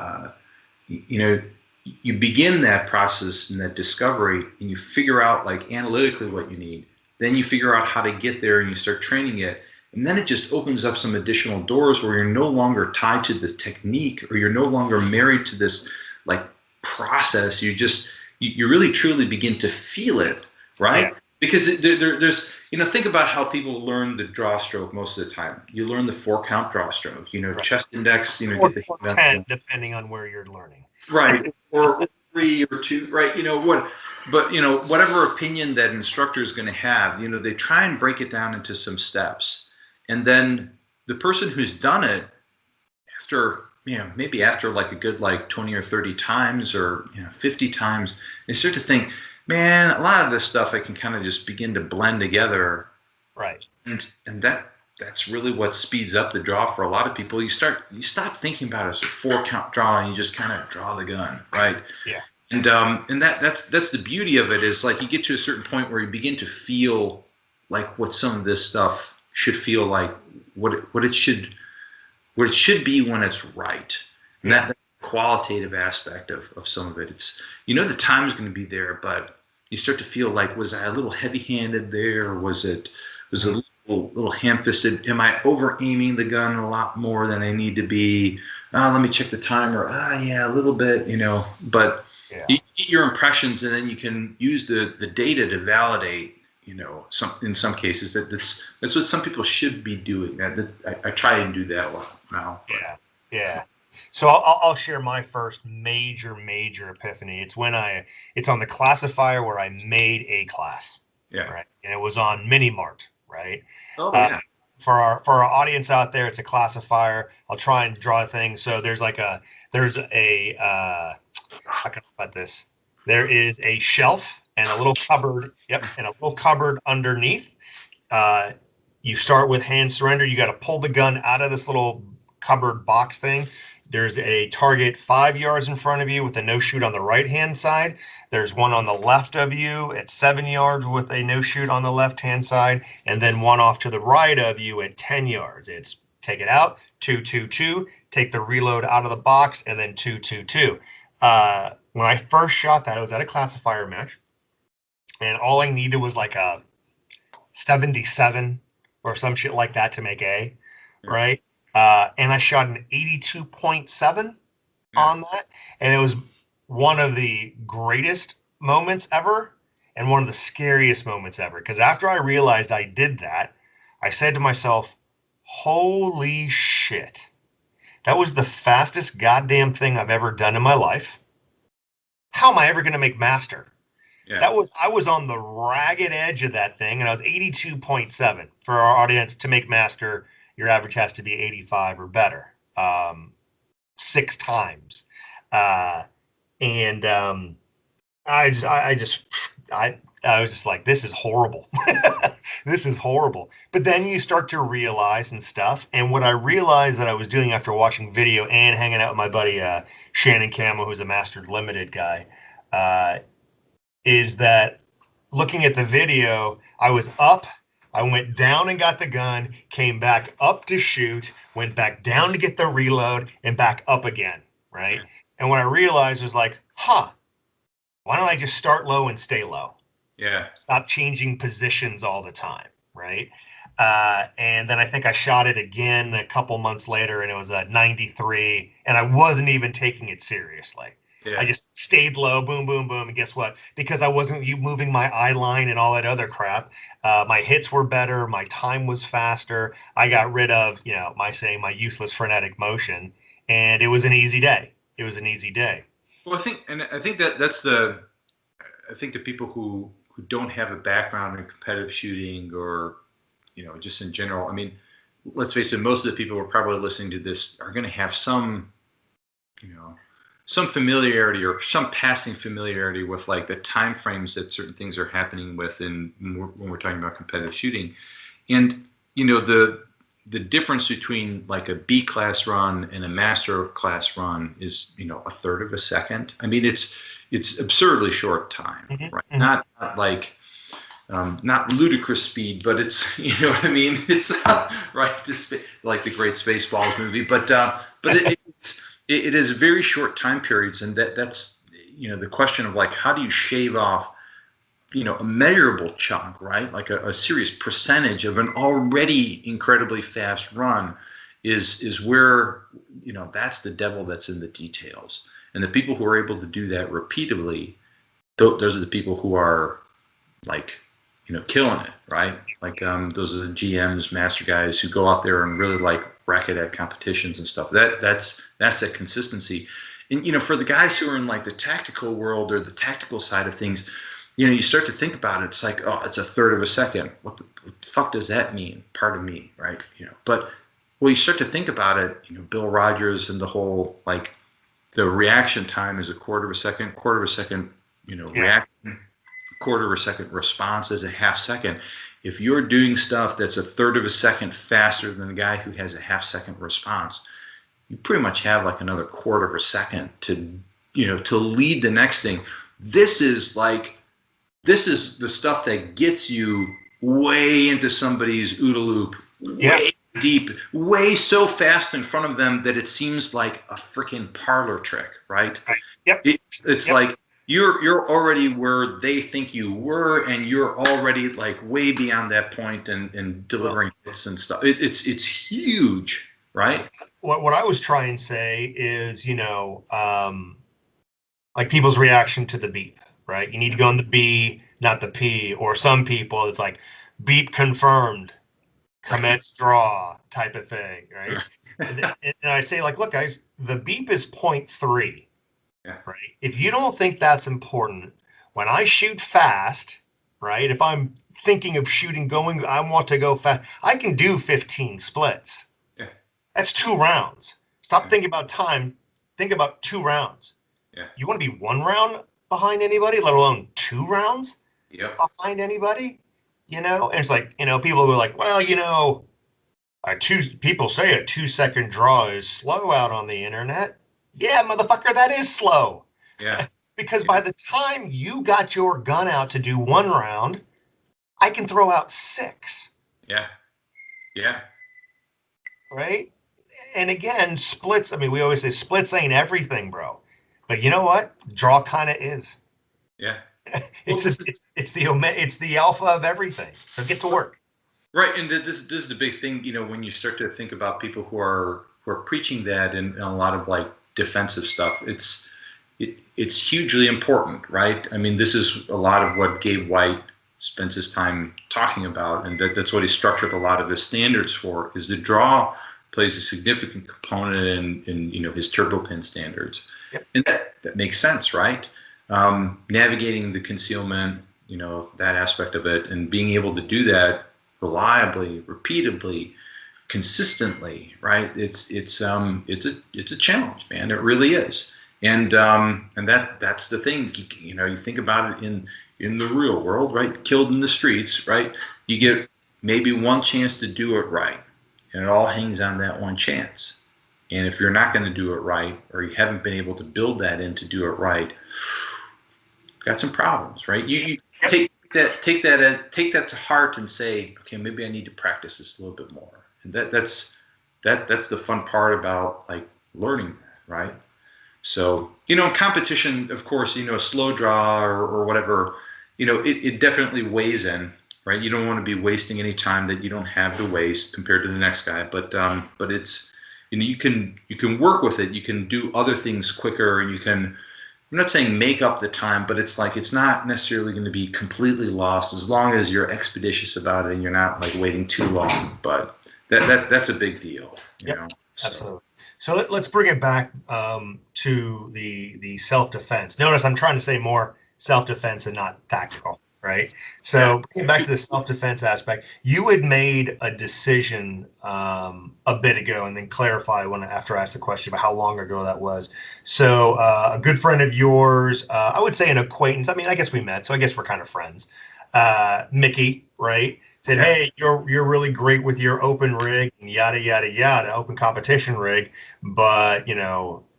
you begin that process and that discovery and you figure out like analytically what you need. Then you figure out how to get there and you start training it. And then it just opens up some additional doors where you're no longer tied to the technique or you're no longer married to this like process. You really truly begin to feel it, right? Yeah. Because there's, think about how people learn the draw stroke most of the time. You learn the 4-count draw stroke, right. Chest index, get the 10, depending on where you're learning. Right. Or 3 or 2, right? But whatever opinion that instructor is going to have, they try and break it down into some steps. And then the person who's done it after, maybe after like a good like 20 or 30 times or 50 times, they start to think, man, a lot of this stuff I can kind of just begin to blend together. Right. And that that's really what speeds up the draw for a lot of people. You stop thinking about it as a 4-count draw, and you just kind of draw the gun, right? Yeah. And that's the beauty of it, is like you get to a certain point where you begin to feel like what some of this stuff should feel like, what it should be when it's right. And that's the qualitative aspect of some of it. It's, the time is going to be there, but you start to feel like, was I a little heavy-handed there? Or was it a little ham-fisted? Am I over-aiming the gun a lot more than I need to be? Let me check the timer. Yeah, a little bit, But you get your impressions, and then you can use the data to validate, in some cases that's what some people should be doing. I try and do that a lot now. Yeah. So I'll share my first major epiphany. It's it's on the classifier where I made a class. Yeah. Right. And it was on Mini Mart. Right. Oh yeah. For our audience out there, it's a classifier. I'll try and draw a thing. So there's a how can I put this? There is a shelf and a little cupboard. Yep. And a little cupboard underneath. You start with hand surrender. You got to pull the gun out of this little cupboard box thing. There's a target 5 yards in front of you with a no shoot on the right hand side. There's one on the left of you at 7 yards with a no shoot on the left hand side, and then one off to the right of you at 10 yards. It's take it out, 2-2-2, take the reload out of the box, and then 2-2-2. When I first shot that, I was at a classifier match, and all I needed was like a 77 or some shit like that to make A, right? And I shot an 82.7 on that. And it was one of the greatest moments ever and one of the scariest moments ever. Because after I realized I did that, I said to myself, holy shit, that was the fastest goddamn thing I've ever done in my life. How am I ever going to make master? Yeah. I was on the ragged edge of that thing, and I was 82.7. For our audience, to make master, your average has to be 85 or better, 6 times. I was just like, this is horrible. This is horrible. But then you start to realize and stuff. And what I realized that I was doing after watching video and hanging out with my buddy Shannon Camo, who's a Mastered Limited guy, is that looking at the video, I was up, I went down and got the gun, came back up to shoot, went back down to get the reload, and back up again, right? And what I realized was like, why don't I just start low and stay low? Yeah. Stop changing positions all the time, right? And then I think I shot it again a couple months later, and it was a 93, and I wasn't even taking it seriously. Yeah. I just stayed low, boom, boom, boom, and guess what? Because I wasn't moving my eye line and all that other crap, my hits were better, my time was faster. I got rid of, my useless frenetic motion, and it was an easy day. It was an easy day. Well, I think the people who don't have a background in competitive shooting or, just in general, I mean, let's face it, most of the people who are probably listening to this are going to have some familiarity or some passing familiarity with like the time frames that certain things are happening with when we're talking about competitive shooting. And, the difference between like a B class run and a master class run is, a third of a second. I mean, it's absurdly short time, right? Mm-hmm. Not like, not ludicrous speed, but it's, you know what I mean? It's right. Just like the great Spaceballs movie, but it is very short time periods. And that's, the question of like, how do you shave off, a measurable chunk, right? Like a serious percentage of an already incredibly fast run is where, that's the devil that's in the details. And the people who are able to do that repeatedly, those are the people who are like, killing it, right? Like those are the GMs, master guys who go out there and really like racket at competitions and stuff. That's that consistency. And, for the guys who are in like the tactical world or the tactical side of things, you start to think about it. It's like, oh, it's a third of a second. What the fuck does that mean? Pardon me, right? But well, you start to think about it. Bill Rogers and the whole like the reaction time is a quarter of a second. Reaction quarter of a second response is a half second. If you're doing stuff that's a third of a second faster than the guy who has a half second response, you pretty much have like another quarter of a second to, to lead the next thing. This is the stuff that gets you way into somebody's OODA loop, way deep, way so fast in front of them that it seems like a freaking parlor trick, right? Yep. It's like you're already where they think you were, and you're already like way beyond that point and delivering hits and stuff. It's huge, right? What I was trying to say is, like people's reaction to the beep, right? You need to go on the B, not the P. Or some people, it's like beep confirmed, commence draw type of thing, right? and I say, like, look, guys, the beep is 0.3, right? If you don't think that's important, when I shoot fast, right? If I'm thinking of shooting, I want to go fast, I can do 15 splits. Yeah. That's 2 rounds. Stop thinking about time. Think about 2 rounds. Yeah. You want to be 1 round behind anybody, let alone 2 rounds behind anybody? And it's like, people were like, well, people say a 2-second draw is slow out on the internet. Yeah, motherfucker, that is slow. Yeah. Because by the time you got your gun out to do 1 round, I can throw out 6. Yeah. Yeah. Right? And again, splits, I mean, we always say splits ain't everything, bro. But you know what? Draw kind of is. Yeah. It's the alpha of everything. So get to work. Right, and this is the big thing. When you start to think about people who are preaching that and a lot of like defensive stuff, it's hugely important, right? I mean, this is a lot of what Gabe White spends his time talking about, and that's what he structured a lot of his standards for. Is the draw plays a significant component in his turbo pin standards, and that makes sense, right? Navigating the concealment, that aspect of it, and being able to do that reliably, repeatably, consistently, right? It's a challenge, man. It really is, and that's the thing. You think about it in the real world, right? Killed in the streets, right? You get maybe one chance to do it right, and it all hangs on that one chance. And if you're not going to do it right, or you haven't been able to build that in to do it right, got some problems, right? You take that to heart and say, okay, maybe I need to practice this a little bit more. And that's the fun part about like learning, right? So, competition, of course, a slow draw or whatever, it definitely weighs in, right? You don't want to be wasting any time that you don't have to waste compared to the next guy. But it's, you can work with it. You can do other things quicker, and you can, I'm not saying make up the time, but it's like it's not necessarily going to be completely lost as long as you're expeditious about it and you're not like waiting too long. But that's a big deal. Yep, absolutely. So let's bring it back to the self-defense. Notice I'm trying to say more self-defense and not tactical, right? So bring it back to the self-defense aspect. You had made a decision a bit ago, and then clarify after I asked the question about how long ago that was. So a good friend of yours, I would say an acquaintance. I mean, I guess we met, so I guess we're kind of friends. Mickey, right? Said, hey, you're really great with your open rig and yada yada yada, open competition rig, but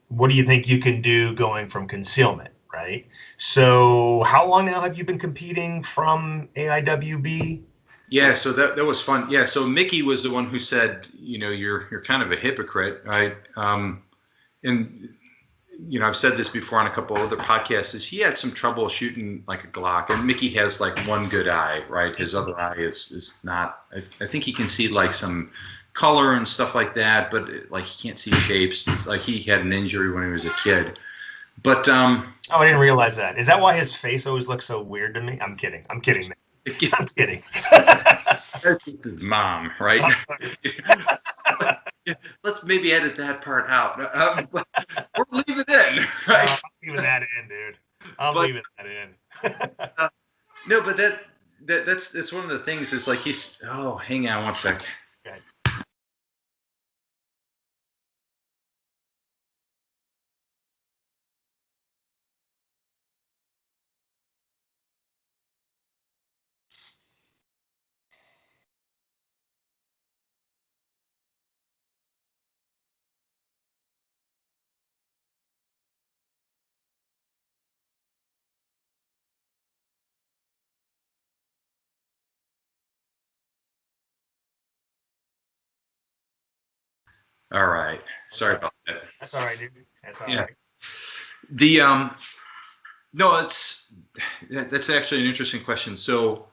what do you think you can do going from concealment, right? So how long now have you been competing from AIWB? Yeah, so that was fun. Yeah, so Mickey was the one who said, you're kind of a hypocrite, right? And I've said this before on a couple other podcasts, is he had some trouble shooting like a Glock, and Mickey has like one good eye, right? His other eye is not, I think he can see like some color and stuff like that, but like he can't see shapes. It's like he had an injury when he was a kid. But oh, I didn't realize that. Is that why his face always looks so weird to me? I'm kidding. I'm kidding. I'm kidding. That's his mom, right? Let's maybe edit that part out. Or leave it in, right? I'm leaving that in, dude. I'm leaving that in. No, but that's one of the things. Is like hang on one sec. All right. Sorry about that. That's all right, dude. That's all Yeah. right. The no, that's actually an interesting question. So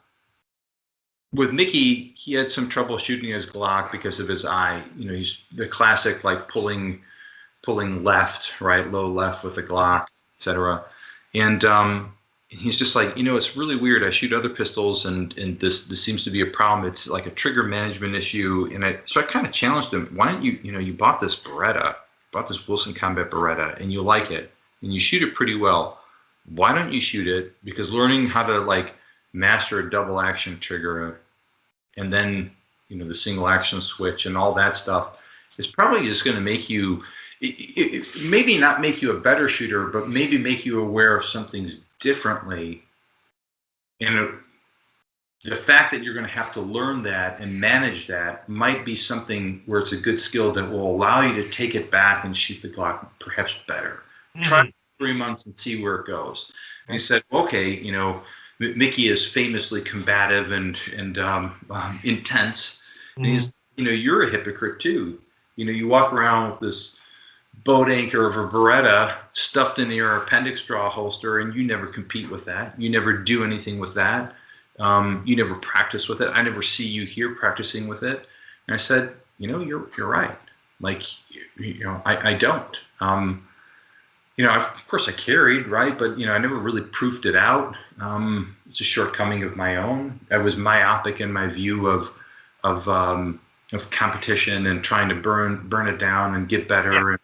with Mickey, he had some trouble shooting his Glock because of his eye. You know, he's the classic like pulling left, right, low left with the Glock, etc. And he's just like, you know, it's really weird. I shoot other pistols, and this seems to be a problem. It's like a trigger management issue. And so I kind of challenged him. Why don't you bought this Beretta, bought this Wilson Combat Beretta, and you like it, and you shoot it pretty well. Why don't you shoot it? Because learning how to like master a double action trigger, and then the single action switch and all that stuff is probably just going to make you maybe not make you a better shooter, but maybe make you aware of some things differently. And the fact that you're going to have to learn that and manage that might be something where it's a good skill that will allow you to take it back and shoot the Glock perhaps better. Try it for 3 months and see where it goes. And he said, okay, Mickey is famously combative and intense. And he's, you're a hypocrite too. You walk around with this boat anchor of a Beretta stuffed in your appendix draw holster, and you never compete with that. You never do anything with that. You never practice with it. I never see you here practicing with it. And I said, you're right. Like, I don't. Of course I carried, right? But, I never really proofed it out. It's a shortcoming of my own. I was myopic in my view of competition and trying to burn it down and get better, and,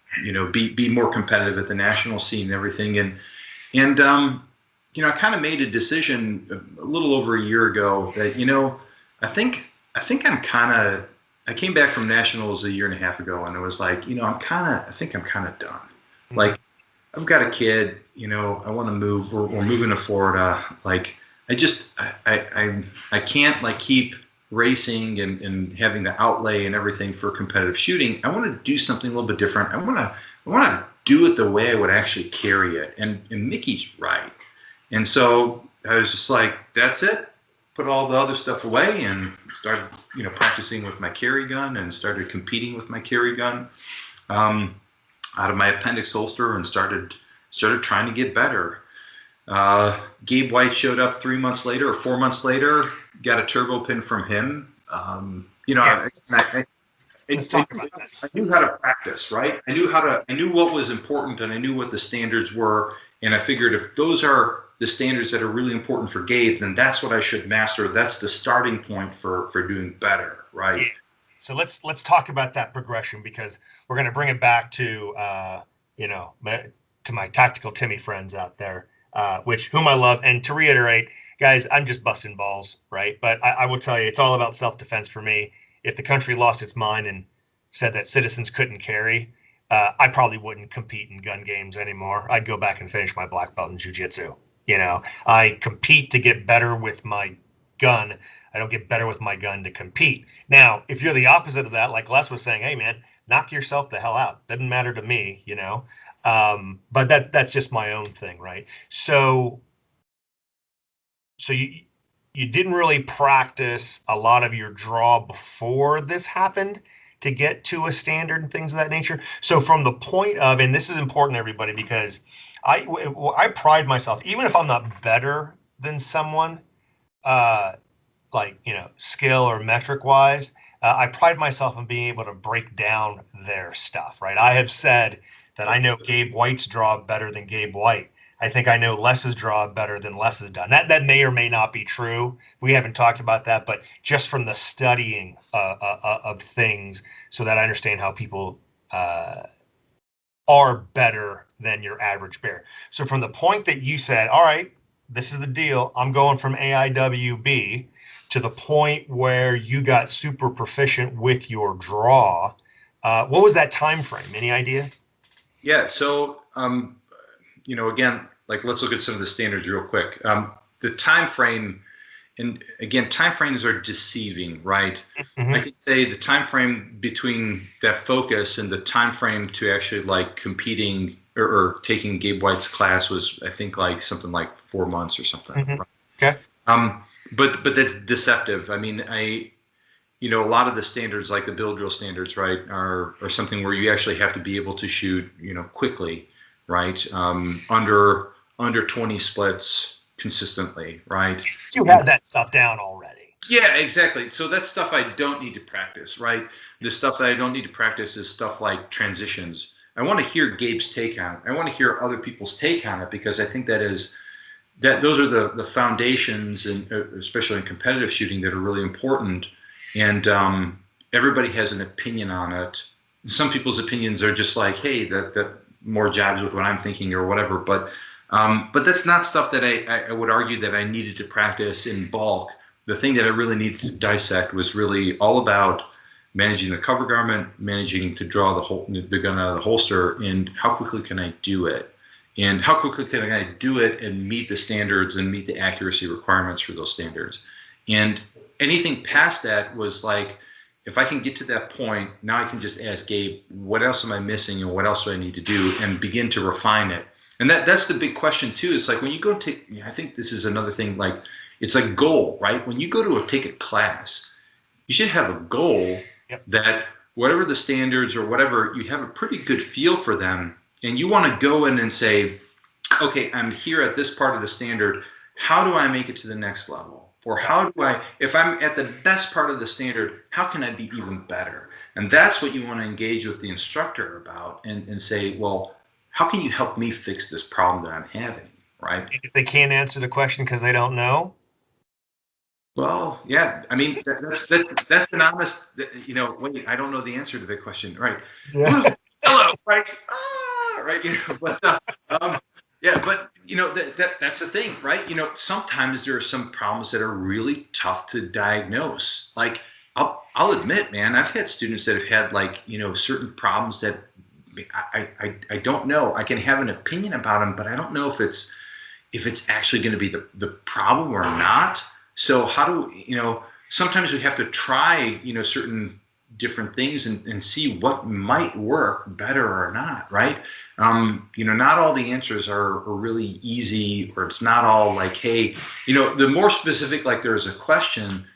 be more competitive at the national scene and everything. And I kind of made a decision a little over a year ago that, I think I came back from nationals a year and a half ago, and it was like, I think I'm kind of done. Mm-hmm. Like, I've got a kid, I want to move. We're moving to Florida. Like, I can't like keep racing and having the outlay and everything for competitive shooting. I want to do something a little bit different. I want to do it the way I would actually carry it. And Mickey's right. And so I was just like, that's it. Put all the other stuff away and started, practicing with my carry gun and started competing with my carry gun out of my appendix holster and started trying to get better. Gabe White showed up 3 months later or 4 months later, got a turbo pin from him. Yes. Let's talk about that. I knew how to practice, right? I knew what was important, and I knew what the standards were. And I figured if those are the standards that are really important for Gabe, then that's what I should master. That's the starting point for doing better, right? Yeah. So let's talk about that progression, because we're going to bring it back to to my tactical Timmy friends out there, whom I love. And to reiterate, guys, I'm just busting balls, right? But I will tell you, it's all about self-defense for me. If the country lost its mind and said that citizens couldn't carry, I probably wouldn't compete in gun games anymore. I'd go back and finish my black belt in jiu-jitsu. I compete to get better with my gun. I don't get better with my gun to compete. Now, if you're the opposite of that, like Les was saying, hey man, knock yourself the hell out. Doesn't matter to me, but that's just my own thing, right? So you didn't really practice a lot of your draw before this happened to get to a standard and things of that nature. So from the point of, and this is important, everybody, because I pride myself, even if I'm not better than someone, skill or metric wise, I pride myself in being able to break down their stuff, right? I have said that I know Gabe White's draw better than Gabe White. I think I know Les's draw better than Les has done. That may or may not be true. We haven't talked about that, but just from the studying of things, so that I understand how people are better than your average bear. So from the point that you said, all right, this is the deal, I'm going from AIWB to the point where you got super proficient with your draw, what was that time frame? Any idea? Yeah. So, again, like, let's look at some of the standards real quick. The time frame, and again, time frames are deceiving, right? Mm-hmm. I could say the time frame between that focus and the time frame to actually like competing or taking Gabe White's class was, I think, like something like 4 months or something. Mm-hmm. Right? Okay. But that's deceptive. I mean, you know, a lot of the standards, like the bill drill standards, right, are something where you actually have to be able to shoot, you know, quickly, right, under 20 splits consistently, right? You had that stuff down already. Yeah, exactly. So that's stuff I don't need to practice, right? The stuff that I don't need to practice is stuff like transitions. I want to hear Gabe's take on it. I want to hear other people's take on it, because I think that those are the foundations, and especially in competitive shooting, that are really important. And everybody has an opinion on it. Some people's opinions are just like, hey, that more jibes with what I'm thinking or whatever. But that's not stuff that I would argue that I needed to practice in bulk. The thing that I really needed to dissect was really all about managing the cover garment, managing to draw the gun out of the holster, and how quickly can I do it, and how quickly can I do it and meet the standards and meet the accuracy requirements for those standards. And anything past that was like, if I can get to that point, now I can just ask Gabe, what else am I missing and what else do I need to do, and begin to refine it. And that's the big question too. It's like when you go take, I think this is another thing, like it's a goal, right? When you go to take a class, you should have a goal. Yep. That whatever the standards or whatever, you have a pretty good feel for them, and you want to go in and say, okay, I'm here at this part of the standard. How do I make it to the next level? Or how do I, if I'm at the best part of the standard, how can I be even better? And that's what you want to engage with the instructor about, and say, well, how can you help me fix this problem that I'm having, right? If they can't answer the question because they don't know. Well, yeah, I mean, that's an honest, you know, wait, I don't know the answer to the question, right? Yeah. Hello, right? Right, you know, but yeah, but you know, that's the thing, right? You know, sometimes there are some problems that are really tough to diagnose. Like, I'll admit, man, I've had students that have had, like, you know, certain problems that I don't know. I can have an opinion about them, but I don't know if it's actually going to be the problem or not. So how do, you know, sometimes we have to try, you know, certain different things and see what might work better or not, right? You know, not all the answers are really easy, or it's not all like, hey, you know, the more specific, like there's a question,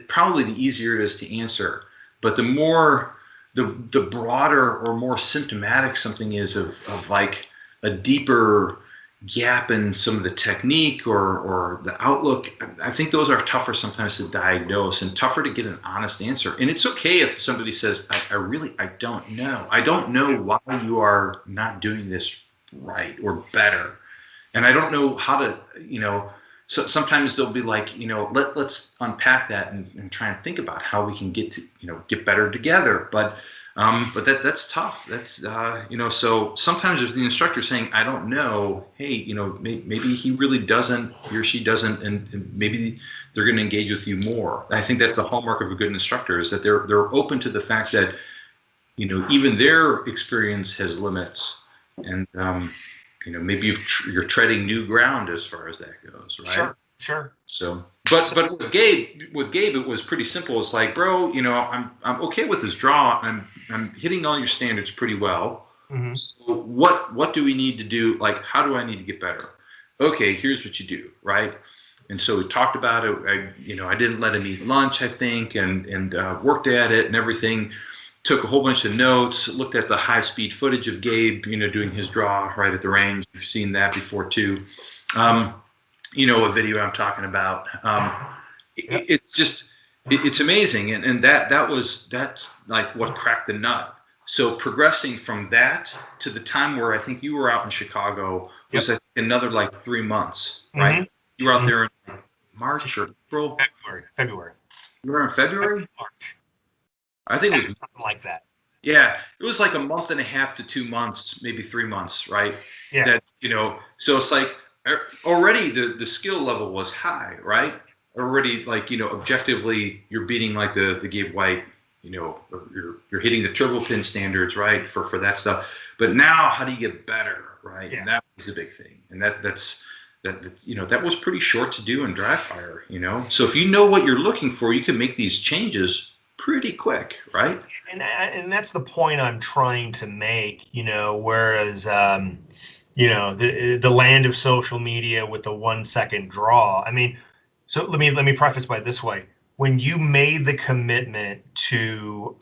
probably the easier it is to answer. But the broader or more symptomatic something is of like a deeper gap in some of the technique or the outlook, I think those are tougher sometimes to diagnose and tougher to get an honest answer. And it's okay if somebody says, I don't know. I don't know why you are not doing this right or better. And I don't know how to, you know, so sometimes they'll be like, you know, let's unpack that and try and think about how we can get better together. But that's tough. That's you know, so sometimes there's the instructor saying, I don't know, hey, you know, maybe he really doesn't, he or she doesn't, and maybe they're going to engage with you more. I think that's the hallmark of a good instructor, is that they're open to the fact that, you know, even their experience has limits, and you know, maybe you're treading new ground as far as that goes, right? Sure. So, but with Gabe, it was pretty simple. It's like, bro, you know, I'm okay with this draw. I'm hitting all your standards pretty well. Mm-hmm. So what do we need to do? Like, how do I need to get better? Okay, here's what you do, right? And so we talked about it. I didn't let him eat lunch, I think, and worked at it and everything. Took a whole bunch of notes. Looked at the high-speed footage of Gabe, you know, doing his draw right at the range. You've seen that before too. You know what video I'm talking about. It's amazing, and that's like what cracked the nut. So progressing from that to the time where I think you were out in Chicago was another like 3 months, right? Mm-hmm. You were out there in March or April. February. You were in February? March. I think it was something like that. Yeah, it was like a month and a half to 2 months, maybe 3 months, right? Yeah. That, you know, so it's like already the skill level was high, right? Already, like, you know, objectively, you're beating like the Gabe White, you know, you're hitting the turbo pin standards, right? For that stuff. But now, how do you get better, right? Yeah. And that was a big thing. And that's you know, that was pretty short to do in dry fire, you know. So if you know what you're looking for, you can make these changes pretty quick, right? And that's the point I'm trying to make, you know, whereas you know, the land of social media with the 1 second draw. I mean, so let me preface by this way. when you made the commitment to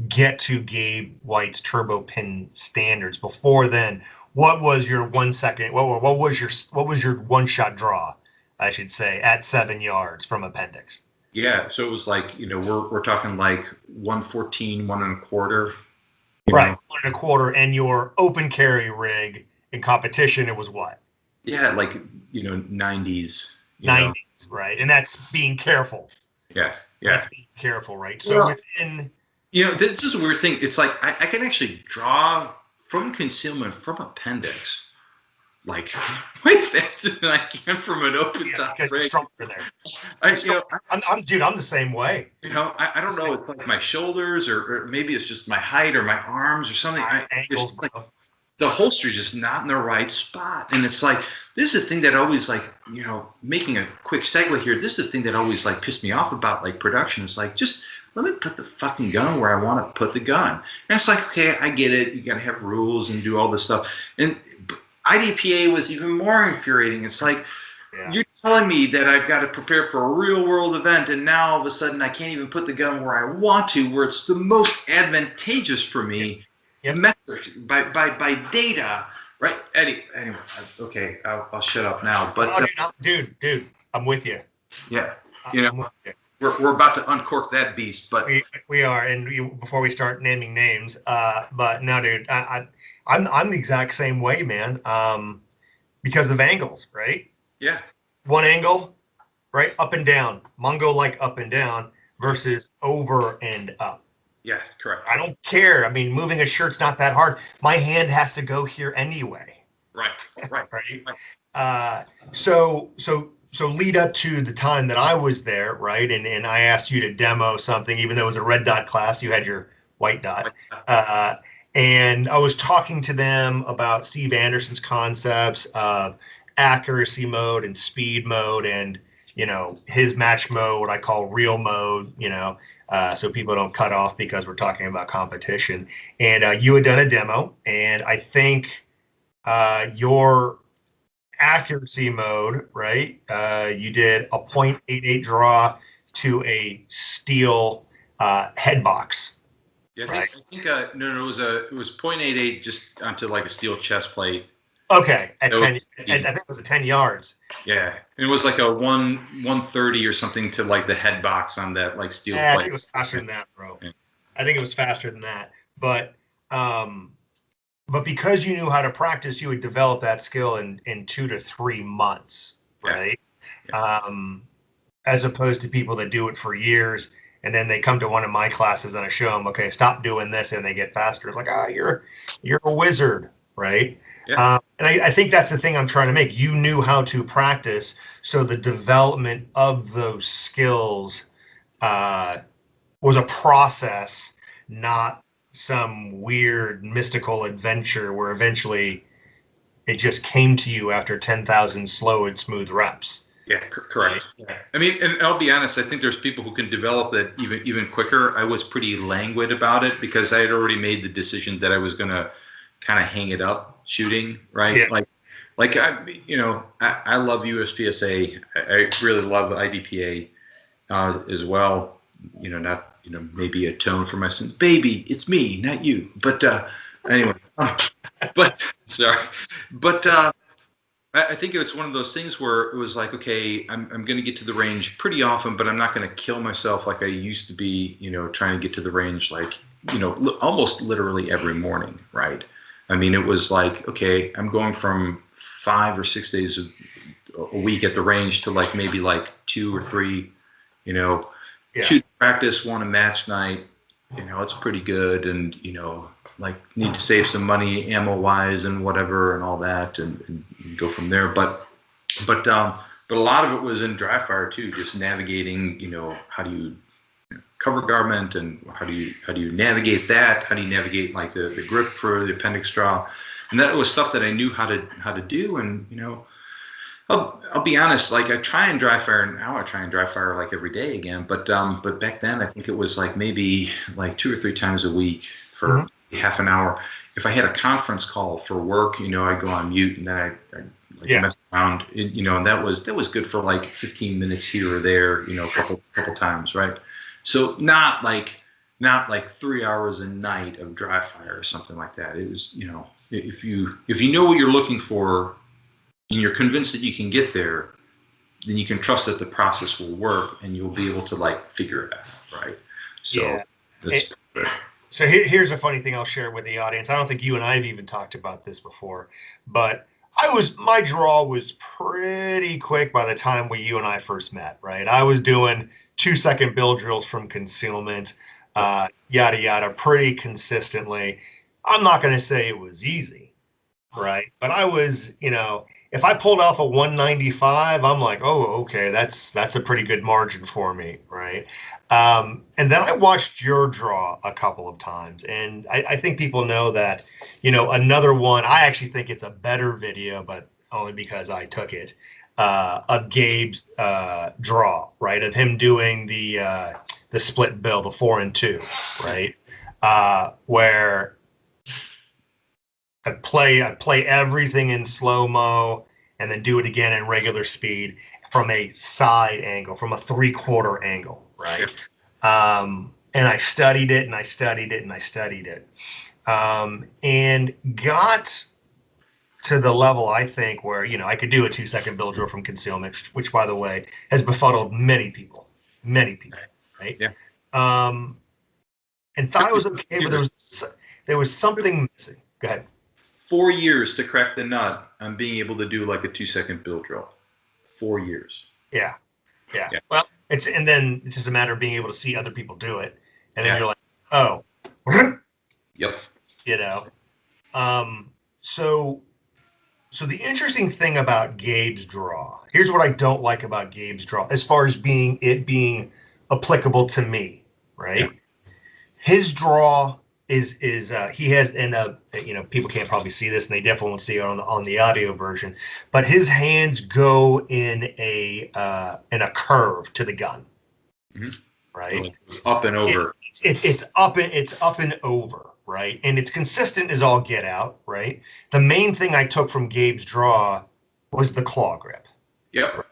get to Gabe White's turbo pin standards, before then, what was your 1 second? What was your one shot draw, I should say, at 7 yards from appendix? Yeah, so it was like, we're talking like 114, 1 1/4. Right, 1 1/4, and your open carry rig in competition, it was what? Yeah, like 90s. 90s, right? And that's being careful. Yeah, yeah. That's being careful, right? So within, this is a weird thing. It's like I can actually draw from concealment from appendix, like way faster than I can from an open top because you're rig. stronger there. I'm the same way. I don't know. It's like my shoulders, or maybe it's just my height or my arms or something. Ankles, like, the holster just not in the right spot, and it's like this is the thing that always making a quick segue here. This is the thing that always pissed me off about production. It's like, just let me put the fucking gun where I want to put the gun. And it's like, okay, I get it. You got to have rules and do all this stuff. And IDPA was even more infuriating. It's like, you're telling me that I've got to prepare for a real world event, and now all of a sudden I can't even put the gun where I want to, where it's the most advantageous for me. Metrics by data, right? Anyway, okay, I'll shut up now. But dude, I'm with you. Yeah, we're about to uncork that beast, but we are. And before we start naming names, but no, dude, I'm the exact same way, man. Because of angles, right? Yeah. One angle, right, up and down, Mongo like up and down versus over and up. Yeah, correct. I don't care. I mean, moving a shirt's not that hard. My hand has to go here anyway. Right. Right. So lead up to the time that I was there, right? And I asked you to demo something, even though it was a red dot class, you had your white dot. And I was talking to them about Steve Anderson's concepts of accuracy mode and speed mode, and his match mode, what I call real mode, so people don't cut off because we're talking about competition. And you had done a demo, and I think your accuracy mode, right? You did a 0.88 draw to a steel head box. Yeah, I think no, it was 0.88 just onto a steel chest plate. Okay, at 10, I think it was 10 yards. Yeah, it was like a 130 or something to the head box on that steel plate. I think it was faster than that, bro. Yeah. I think it was faster than that. But because you knew how to practice, you would develop that skill in 2 to 3 months, right? Yeah. As opposed to people that do it for years, and then they come to one of my classes and I show them, okay, stop doing this, and they get faster. It's like, you're a wizard, right? Yeah. And I think that's the thing I'm trying to make. You knew how to practice, so the development of those skills was a process, not some weird mystical adventure where eventually it just came to you after 10,000 slow and smooth reps. Yeah, correct. Yeah. I mean, and I'll be honest, I think there's people who can develop that even quicker. I was pretty languid about it because I had already made the decision that I was going to kind of hang it up shooting, right? Yeah. I love USPSA. I really love IDPA as well. Not maybe a tone for my sins. Baby, it's me, not you. But anyway, sorry. But I think it was one of those things where it was like, okay, I'm going to get to the range pretty often, but I'm not going to kill myself like I used to be, trying to get to the range almost literally every morning, right? I mean, it was like, okay, I'm going from 5 or 6 days a week at the range to maybe 2 or 3, 2 practice, 1 a match night. It's pretty good, and need to save some money ammo wise and whatever and all that, and go from there. But a lot of it was in dry fire too, just navigating. How do you cover garment, and how do you navigate that? How do you navigate the grip for the appendix draw? And that was stuff that I knew how to do. And I'll be honest, I try and dry fire now. I try and dry fire every day again. But back then I think it was maybe 2 or 3 times a week for half an hour. If I had a conference call for work, I'd go on mute, and then I like Yeah. mess around, and that was good for like 15 minutes here or there, a couple times, right? So not like 3 hours a night of dry fire or something like that. It was, if you know what you're looking for and you're convinced that you can get there, then you can trust that the process will work and you'll be able to like figure it out, right? So Yeah. that's So here's a funny thing I'll share with the audience. I don't think you and I have even talked about this before, but my draw was pretty quick by the time you and I first met, right? I was doing 2-second bill drills from concealment, yada yada, pretty consistently. I'm not going to say it was easy, right? But I was, if I pulled off a 195, I'm like, oh, okay, that's a pretty good margin for me, right? And then I watched your draw a couple of times, and I think people know that, another one. I actually think it's a better video, but only because I took it, of Gabe's draw, right, of him doing the split bill, the 4 and 2, right, where I'd play everything in slow-mo and then do it again in regular speed from a side angle, from a 3/4 angle, right? And I studied it and I studied it and I studied it, and got to the level, I think, where I could do a 2-second bill drill from concealment, which by the way has befuddled many people, right? Yeah. And thought it was okay, but there was something missing. Go ahead. 4 years to crack the nut on being able to do like a 2-second bill drill. 4 years. Yeah. Well, and then it's just a matter of being able to see other people do it, and then you're like, oh, yep. So the interesting thing about Gabe's draw, here's what I don't like about Gabe's draw, as far as being applicable to me, right? Yeah. His draw is he has, and people can't probably see this, and they definitely won't see it on the audio version, but his hands go in a curve to the gun, right? Up and over. It's up and over, right? And it's consistent as all get out, right? The main thing I took from Gabe's draw was the claw grip. Yep.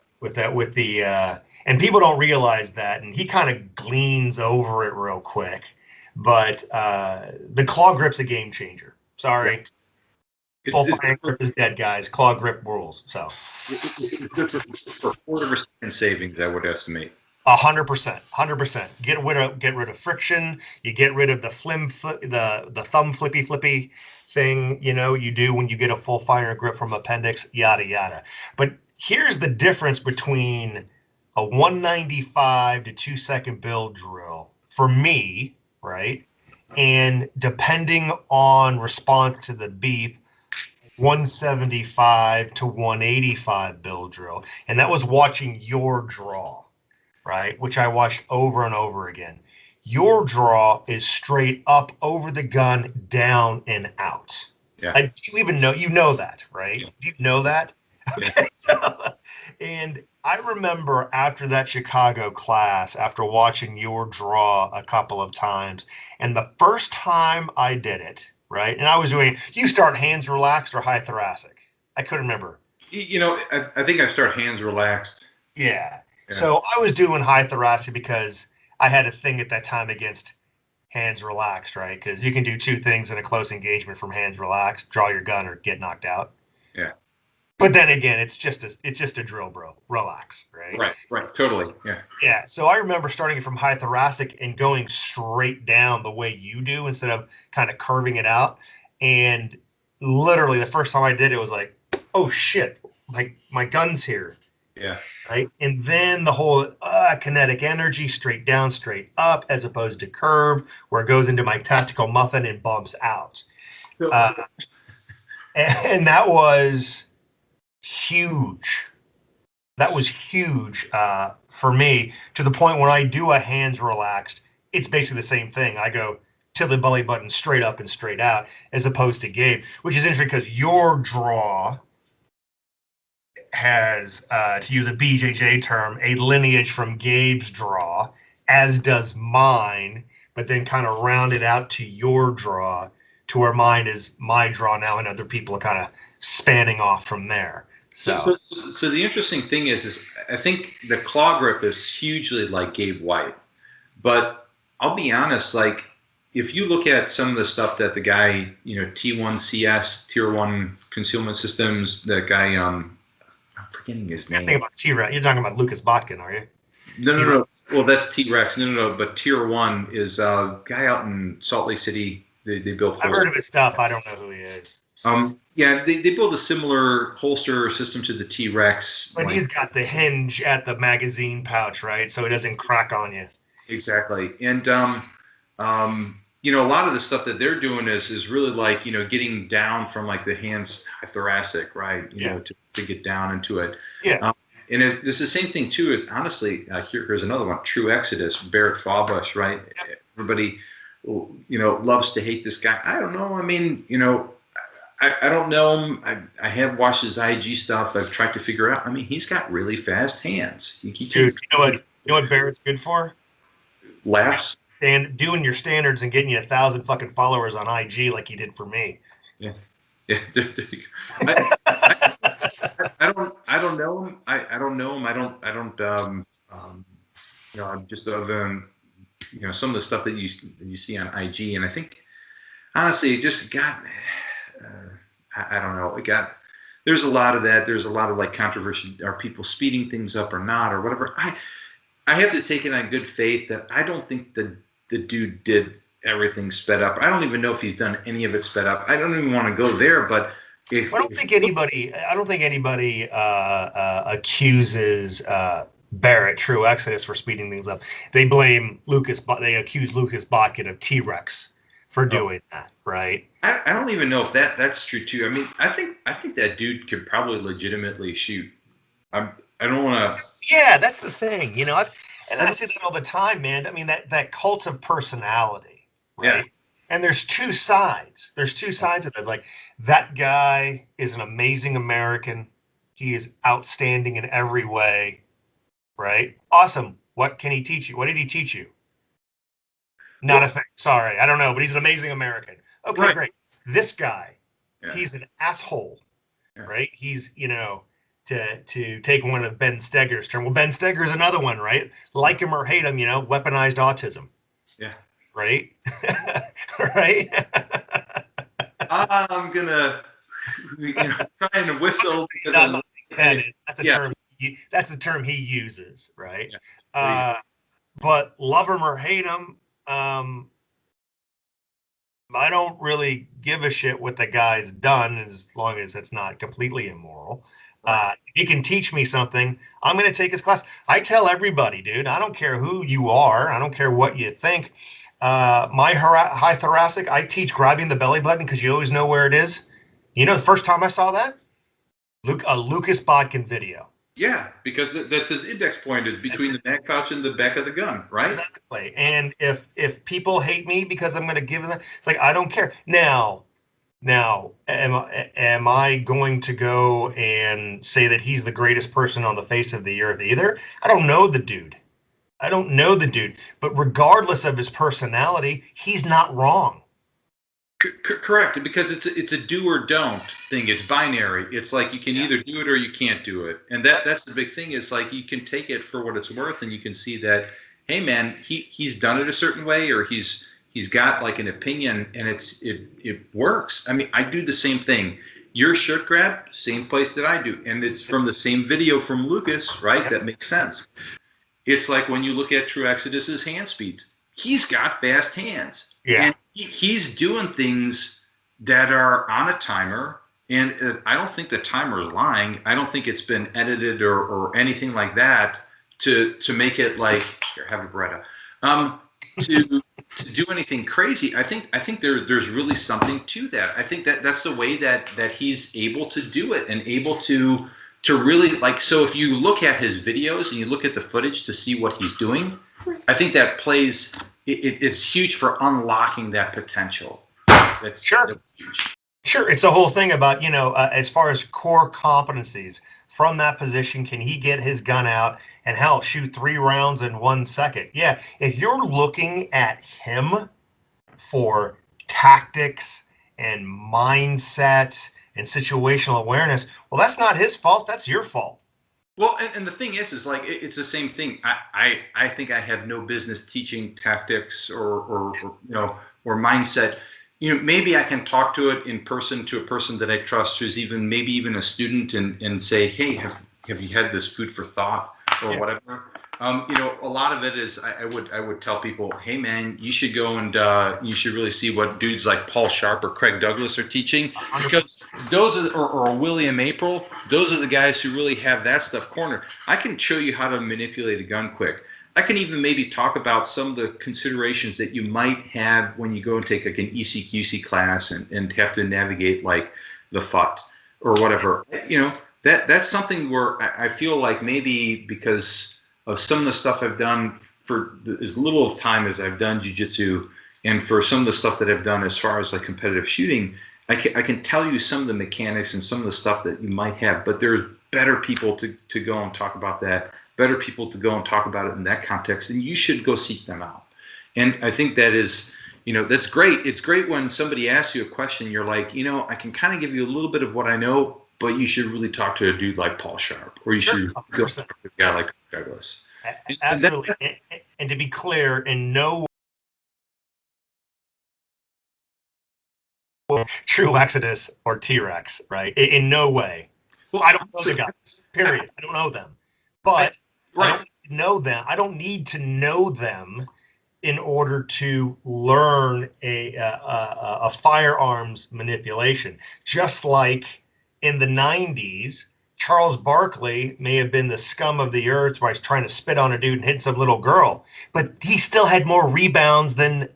And people don't realize that, and he kind of gleans over it real quick. But the claw grip's a game changer. Sorry. Yep. Full fire grip is dead, guys. Claw grip rules. So it's good for 40% savings, I would estimate. 100%. Get rid of friction. You get rid of the the thumb flippy thing. You do when you get a full fire grip from appendix. Yada yada. But here's the difference between a 195 to 2-second bill drill for me, right? And depending on response to the beep, 175 to 185 bill drill, and that was watching your draw, right? Which I watched over and over again. Your draw is straight up over the gun, down and out. Yeah. Do you even know? You know that, right? Yeah. Do you know that? Okay. Yeah. And I remember after that Chicago class, after watching your draw a couple of times, and the first time I did it, right? And I was doing, you start hands relaxed or high thoracic? I couldn't remember. I think I start hands relaxed. Yeah. So I was doing high thoracic because I had a thing at that time against hands relaxed, right? Because you can do two things in a close engagement from hands relaxed: draw your gun or get knocked out. Yeah. But then again, it's just a drill, bro. Relax, right? Right. Totally. Yeah. Yeah. So I remember starting it from high thoracic and going straight down the way you do instead of kind of curving it out. And literally the first time I did it was like, oh shit, like my gun's here. Yeah. Right. And then the whole kinetic energy, straight down, straight up, as opposed to curve, where it goes into my tactical muffin and bumps out. And that was huge. That was huge for me, to the point when I do a hands relaxed, it's basically the same thing. I go to the belly button straight up and straight out, as opposed to Gabe, which is interesting because your draw has, to use a BJJ term, a lineage from Gabe's draw, as does mine, but then kind of rounded out to your draw, to where mine is my draw now, and other people are kind of spanning off from there, So the interesting thing is I think the claw grip is hugely like Gabe White, but I'll be honest, like if you look at some of the stuff that the guy, T1 CS, Tier 1 concealment systems, that guy, I'm forgetting his name. Think about T-Rex. You're talking about Lucas Botkin, are you? No. Well, that's T-Rex. No. But Tier 1 is a guy out in Salt Lake City. They built. I've heard of his stuff. I don't know who he is. Yeah, they build a similar holster system to the T-Rex. But he's got the hinge at the magazine pouch, right? So it doesn't crack on you. Exactly. And a lot of the stuff that they're doing is really like, getting down from like the hands thoracic, right? To get down into it. Yeah. And it's the same thing too. Is honestly, here's another one. True Exodus, Barrett Fawbush, right? Yep. Everybody, loves to hate this guy. I don't know. I mean, I don't know him. I have watched his IG stuff. I've tried to figure out. I mean, he's got really fast hands. Dude, you know what Barrett's good for? Laughs. And doing your standards and getting you 1,000 fucking followers on IG like he did for me. Yeah. I don't know him. I don't know him. I'm just other than some of the stuff that you see on IG, and I think honestly it just got I don't know, there's a lot of that. There's a lot of like controversy. Are people speeding things up or not or whatever? I have to take it on good faith that I don't think the dude did everything sped up. I don't even know if he's done any of it sped up. I don't even want to go there, but I don't think anybody accuses Barrett, True Exodus, for speeding things up. They blame Lucas. They accuse Lucas Botkin of T-Rex for doing that, right? I don't even know if that's true too. I mean, I think that dude could probably legitimately shoot. I don't want to. Yeah, that's the thing. I say that all the time, man. I mean, that cult of personality, right? Yeah. And there's two sides. There's two sides of this. Like, that guy is an amazing American. He is outstanding in every way, right? Awesome. What can he teach you? What did he teach you? Not a thing. Sorry, I don't know, but he's an amazing American. Okay, right. Great. This guy, he's an asshole, right? He's, to take one of Ben Stegger's term. Well, Ben Stegger is another one, right? Like him or hate him, weaponized autism. Yeah. Right? Right? I'm gonna trying to whistle because that's a term. That's the term he uses, right? Yeah. But love him or hate him, I don't really give a shit what the guy's done as long as it's not completely immoral. If he can teach me something, I'm going to take his class. I tell everybody, dude, I don't care who you are. I don't care what you think. My high thoracic, I teach grabbing the belly button because you always know where it is. The first time I saw that? A Lucas Botkin video. Yeah, because that's his index point is between the neck pouch and the back of the gun, right? Exactly. And if people hate me because I'm going to give them, it's like, I don't care. Now, am I going to go and say that he's the greatest person on the face of the earth either? I don't know the dude. But regardless of his personality, he's not wrong. Correct, because it's a do or don't thing. It's binary. It's like you can either do it or you can't do it, and that's the big thing. Is like you can take it for what it's worth, and you can see that, hey man, he's done it a certain way, or he's got like an opinion, and it works. I mean, I do the same thing. Your shirt grab, same place that I do, and it's from the same video from Lucas, right? That makes sense. It's like when you look at True Exodus's hand speeds. He's got fast hands. Yeah. And he's doing things that are on a timer. And I don't think the timer is lying. I don't think it's been edited or anything like that to make it like, here, have a Beretta. To do anything crazy. I think there's really something to that. I think that's the way that he's able to do it and able to really like, so if you look at his videos and you look at the footage to see what he's doing, I think that plays, it's huge for unlocking that potential. That's huge. Sure. It's a whole thing about, as far as core competencies from that position, can he get his gun out and shoot 3 rounds in 1 second? Yeah. If you're looking at him for tactics and mindset and situational awareness. Well, that's not his fault. That's your fault. Well, and the thing is like it's the same thing. I think I have no business teaching tactics or or mindset. Maybe I can talk to it in person to a person that I trust, who's maybe even a student, and say, hey, have you had this food for thought or whatever? A lot of it is I would tell people, hey man, you should go and you should really see what dudes like Paul Sharp or Craig Douglas are teaching, because those are or William April, those are the guys who really have that stuff cornered. I can show you how to manipulate a gun quick. I can even maybe talk about some of the considerations that you might have when you go and take like an ECQC class and have to navigate like the FUT or whatever. That's something where I feel like maybe because of some of the stuff I've done for as little of time as I've done jiu-jitsu, and for some of the stuff that I've done as far as like competitive shooting, I can tell you some of the mechanics and some of the stuff that you might have, but there's better people to go and talk about that, better people to go and talk about it in that context, and you should go seek them out. And I think that is, that's great. It's great when somebody asks you a question, you're like, I can kind of give you a little bit of what I know, but you should really talk to a dude like Paul Sharp, or you should go talk to a guy like Douglas. Absolutely. And to be clear, in no way true Exodus or T-Rex, right? In no way. Well, I don't know the guys, period. I don't know them. But I don't know them. I don't need to know them in order to learn a firearms manipulation. Just like in the 90s, Charles Barkley may have been the scum of the earth by trying to spit on a dude and hit some little girl, but he still had more rebounds than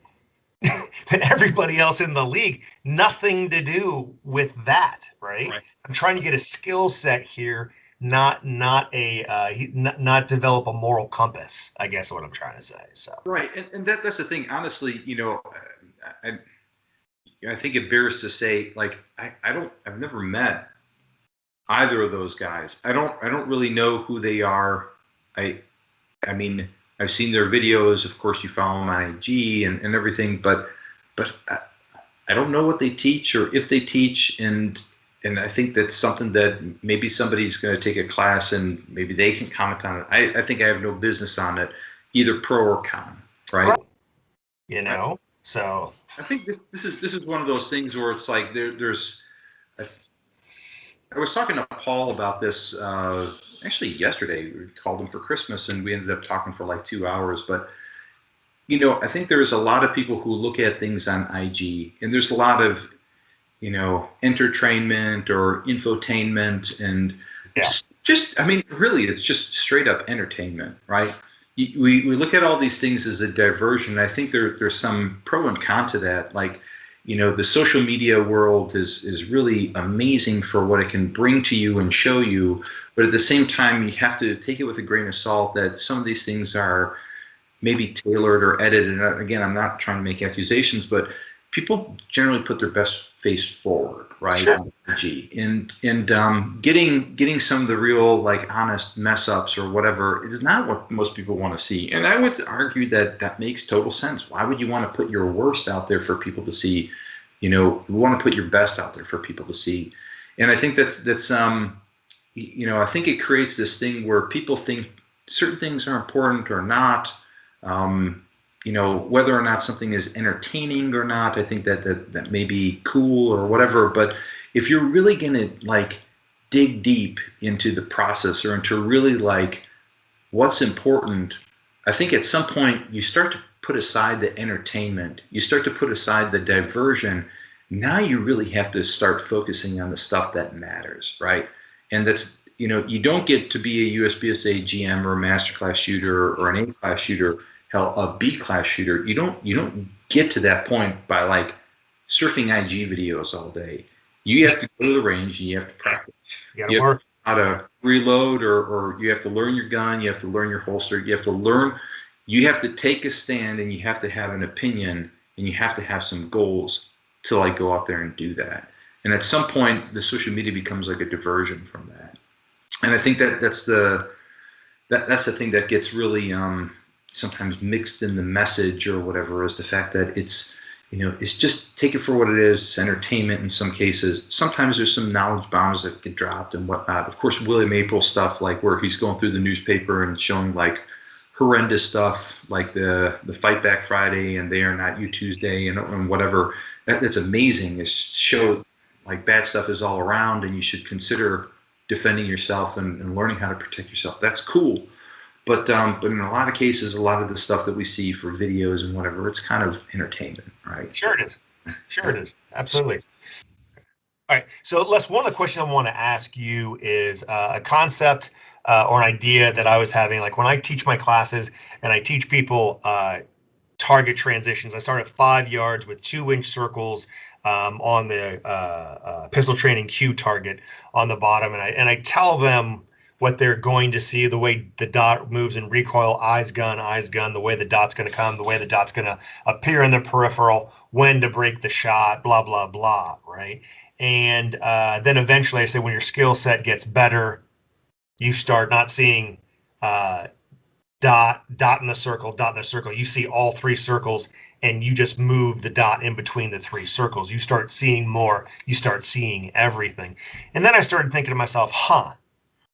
everybody else in the league. Nothing to do with that, right? I'm trying to get a skill set here, not develop a moral compass, I guess, what I'm trying to say. So right, and that's the thing. Honestly, I think it bears to say, like, I've never met either of those guys. I don't really know who they are. I mean, I've seen their videos. Of course, you follow them on IG and everything, but I don't know what they teach or if they teach, and I think that's something that maybe somebody's going to take a class and maybe they can comment on it. I think I have no business on it, either pro or con, right? So I think this is one of those things where it's like there's. I was talking to Paul about this actually yesterday. We called him for Christmas and we ended up talking for like 2 hours. But, I think there's a lot of people who look at things on IG, and there's a lot of, entertainment or infotainment, and just, I mean, really, it's just straight up entertainment, right? We look at all these things as a diversion. I think there's some pro and con to that. Like, the social media world is really amazing for what it can bring to you and show you. But at the same time, you have to take it with a grain of salt that some of these things are maybe tailored or edited. And again, I'm not trying to make accusations, but people generally put their best face forward, right? Sure. And getting some of the real, like, honest mess ups or whatever is not what most people want to see. And I would argue that makes total sense. Why would you want to put your worst out there for people to see? You want to put your best out there for people to see. And I think that's I think it creates this thing where people think certain things are important or not. Whether or not something is entertaining or not, I think that may be cool or whatever. But if you're really going to, like, dig deep into the process or into really, like, what's important, I think at some point you start to put aside the entertainment, you start to put aside the diversion. Now you really have to start focusing on the stuff that matters, right? And that's, you don't get to be a USPSA GM or a masterclass shooter or an A-class shooter, hell, a B-class shooter. You don't get to that point by, like, surfing IG videos all day. You have to go to the range and you have to practice. You gotta work. How to reload, or you have to learn your gun, you have to learn your holster, you have to take a stand, and you have to have an opinion, and you have to have some goals to, like, go out there and do that. And at some point, the social media becomes like a diversion from that. And I think that's the thing that gets really sometimes mixed in the message or whatever, is the fact that it's it's just take it for what it is. It's entertainment in some cases. Sometimes there's some knowledge bombs that get dropped and whatnot. Of course, William April stuff, like where he's going through the newspaper and showing like horrendous stuff, like the Fight Back Friday and They Are Not You Tuesday and whatever. That's amazing. It shows like bad stuff is all around, and you should consider defending yourself and learning how to protect yourself. That's cool. But in a lot of cases, a lot of the stuff that we see for videos and whatever, it's kind of entertainment, right? Sure it is. Sure it is. Absolutely. All right. So Les, one of the questions I want to ask you is a concept or an idea that I was having. Like when I teach my classes and I teach people target transitions, I start at 5 yards with 2-inch circles on the pistol training Q target on the bottom. And I tell them what they're going to see, the way the dot moves in recoil, eyes gun, the way the dot's going to come, the way the dot's going to appear in the peripheral, when to break the shot, blah, blah, blah, right? And then eventually I say when your skill set gets better, you start not seeing dot in the circle, You see all 3 circles, and you just move the dot in between the 3 circles. You start seeing more. You start seeing everything. And then I started thinking to myself,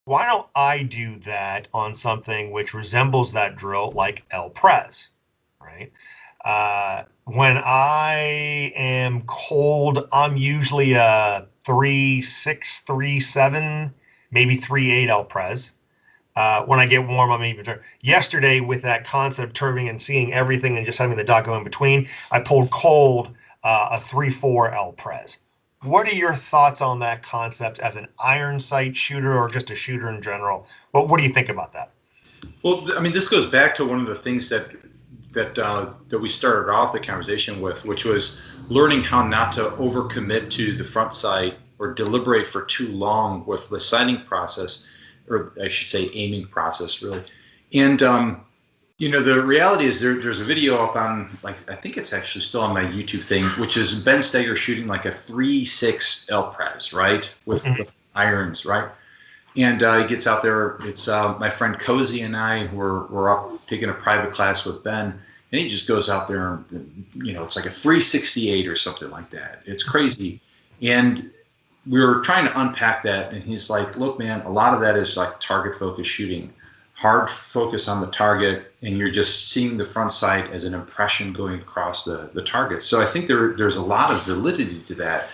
why don't I do that on something which resembles that drill, like El Pres, right? When I am cold, I'm usually a 3.6, 3.7, maybe 3.8 El Pres. When I get warm, I'm even. Yesterday, with that concept of turning and seeing everything and just having the dot go in between, I pulled cold a 3.4 El Pres. What are your thoughts on that concept as an iron sight shooter or just a shooter in general? What do you think about that? Well, I mean, this goes back to one of the things that we started off the conversation with, which was learning how not to overcommit to the front sight or deliberate for too long with the sighting process, or I should say aiming process, really. And the reality is there's a video up on, like, I think it's actually still on my YouTube thing, which is Ben Steger shooting like a 3.6 El Pres, right, with irons, right? And he gets out there. It's my friend Cozy and I were up taking a private class with Ben, and he just goes out there and, it's like a 368 or something like that. It's crazy. And we were trying to unpack that, and he's like, look, man, a lot of that is like target focus shooting. Hard focus on the target, and you're just seeing the front sight as an impression going across the target. So I think there's a lot of validity to that.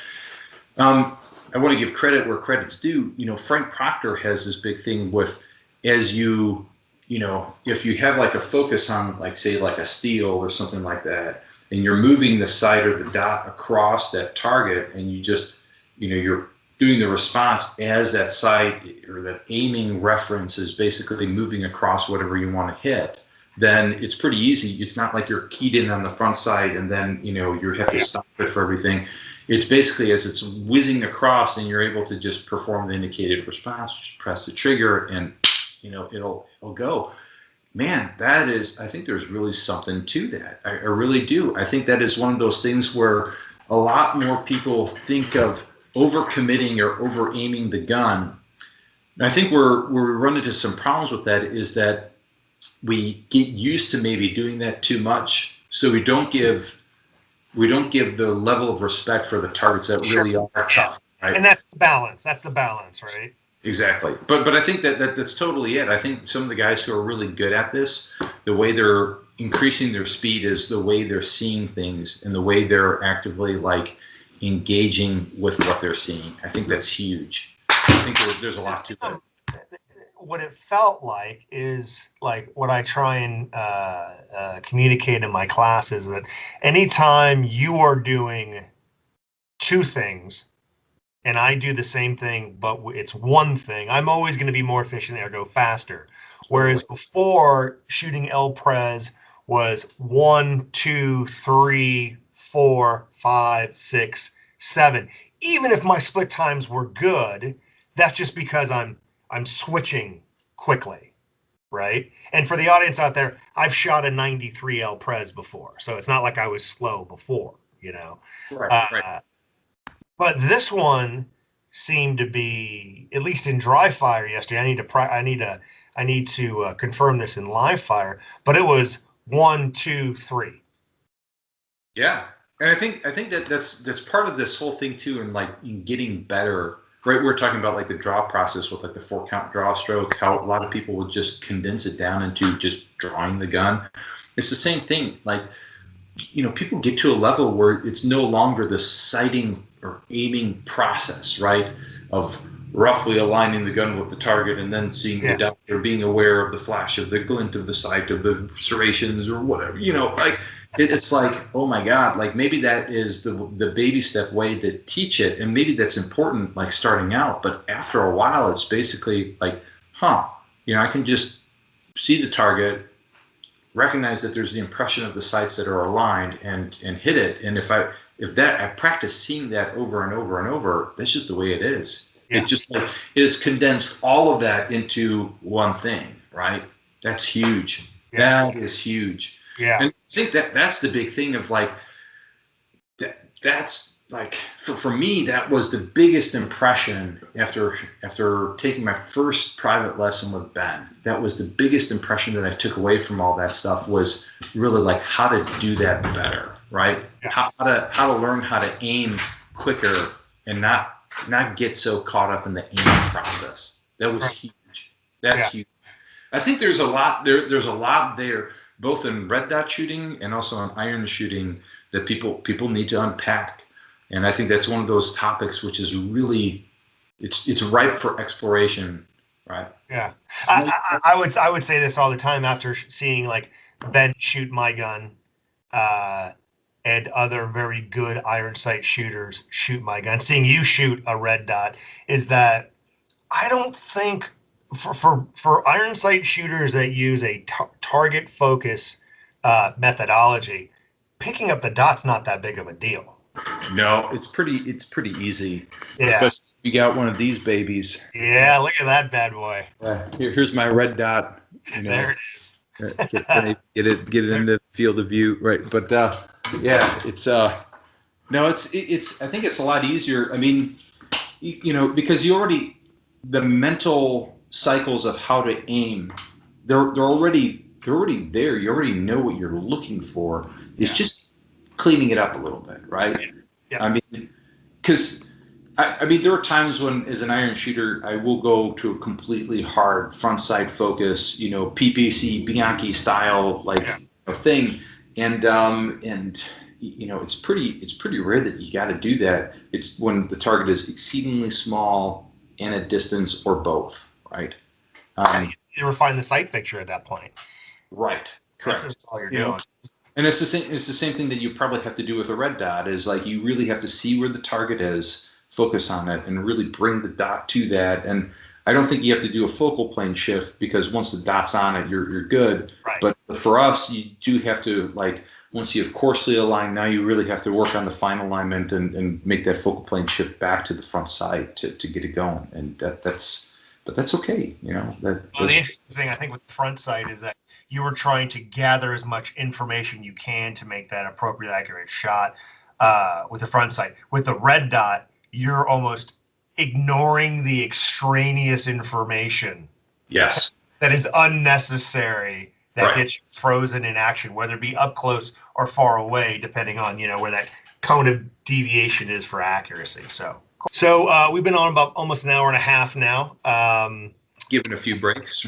I want to give credit where credit's due. Frank Proctor has this big thing with, as if you have like a focus on, like, say, like a steel or something like that, and you're moving the sight or the dot across that target, and you just, you're doing the response as that sight or that aiming reference is basically moving across whatever you want to hit, then it's pretty easy. It's not like you're keyed in on the front sight and then, you have to stop it for everything. It's basically as it's whizzing across, and you're able to just perform the indicated response, just press the trigger, and, it'll go. Man, I think there's really something to that. I really do. I think that is one of those things where a lot more people think of overcommitting or over aiming the gun. And I think where we run into some problems with that is that we get used to maybe doing that too much, so we don't give the level of respect for the targets that really are tough, right? And that's the balance. Right? Exactly. But I think that's totally it. I think some of the guys who are really good at this, the way they're increasing their speed is the way they're seeing things and the way they're actively, like, engaging with what they're seeing. I think that's huge. I think there's a lot to that. What it felt like is like what I try and communicate in my classes, that anytime you are doing 2 things and I do the same thing, but it's one thing, I'm always going to be more efficient or go faster. Whereas before, shooting El Pres was 1, 2, 3, 4, 5, 6, 7. Even if my split times were good, that's just because I'm switching quickly, right? And for the audience out there, I've shot a 93 El Pres before, so it's not like I was slow before, Right. But this one seemed to be, at least in dry fire yesterday. I need to confirm this in live fire, but it was 1, 2, 3. Yeah. And I think that's part of this whole thing too, and like in getting better. Right, we're talking about like the draw process with like the 4-count draw stroke. How a lot of people would just condense it down into just drawing the gun. It's the same thing. Like, people get to a level where it's no longer the sighting or aiming process, right? Of roughly aligning the gun with the target and then seeing the depth, or being aware of the flash, of the glint of the sight, of the serrations or whatever, like it's like, oh my God, like maybe that is the baby step way to teach it. And maybe that's important, like starting out, but after a while, it's basically like, I can just see the target, recognize that there's the impression of the sights that are aligned, and hit it. And if I practice seeing that over and over and over, that's just the way it is. Yeah. It just like it has condensed all of that into one thing, right? That's huge. Yeah. That is huge. Yeah. And I think that's the big thing of like that's like for me, that was the biggest impression after taking my first private lesson with Ben. That was the biggest impression that I took away from all that stuff, was really like how to do that better, right? Yeah. How to learn how to aim quicker and not get so caught up in the aiming process. That was huge. That's huge. I think there's a lot there. There's a lot there, both in red dot shooting and also in iron shooting, that people need to unpack. And I think that's one of those topics which is really, it's ripe for exploration, right? Yeah, I would say this all the time after seeing like Ben shoot my gun, and other very good iron sight shooters shoot my gun. Seeing you shoot a red dot is that I don't think for iron sight shooters that use a target focus methodology, picking up the dot's not that big of a deal. No, it's pretty easy. Yeah. Especially if you got one of these babies. Yeah, look at that bad boy. Here's my red dot. There it is. Get it into the field of view, right? But yeah, it's no, it's I think it's a lot easier. I mean, because the mental cycles of how to aim, they're already there. You already know what you're looking for. It's just cleaning it up a little bit, right? Yeah. I mean, because there are times when, as an iron shooter, I will go to a completely hard front sight focus, PPC Bianchi style thing, and it's pretty rare that you got to do that. It's when the target is exceedingly small and at distance, or both, right? You refine the sight picture at that point. Right. Correct. That's all you're doing. And it's the same thing that you probably have to do with a red dot, is like you really have to see where the target is, focus on it, and really bring the dot to that. And I don't think you have to do a focal plane shift, because once the dot's on it, you're good. Right. But for us, you do have to, like, once you have coarsely aligned, now you really have to work on the fine alignment and make that focal plane shift back to the front sight to get it going. And that's okay, the interesting thing I think with the front sight is that you were trying to gather as much information you can to make that appropriate, accurate shot with the front sight. With the red dot, you're almost ignoring the extraneous information. Yes. That is unnecessary, that gets you frozen in action, whether it be up close or far away, depending on, where that cone of deviation is for accuracy. So we've been on about almost an hour and a half now. Given a few breaks.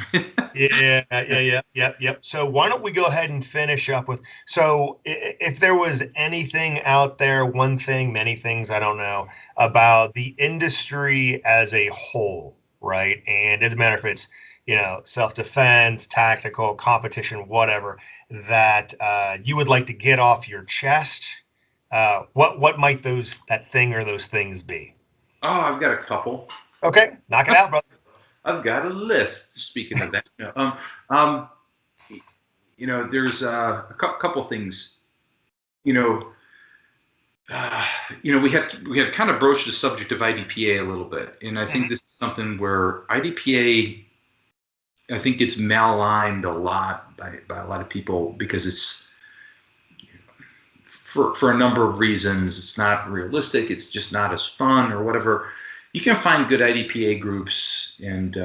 Yep. So why don't we go ahead and finish up with, so if there was anything out there, one thing, many things, I don't know, about the industry as a whole, right? And it doesn't matter if it's, self-defense, tactical, competition, whatever, that you would like to get off your chest, what might that thing or those things be? Oh, I've got a couple. Okay, knock it out, brother. I've got a list. Speaking of that, there's a couple things. We had kind of broached the subject of IDPA a little bit, and I think this is something where IDPA, I think, gets maligned a lot by a lot of people, because it's for a number of reasons. It's not realistic. It's just not as fun or whatever. You can find good IDPA groups and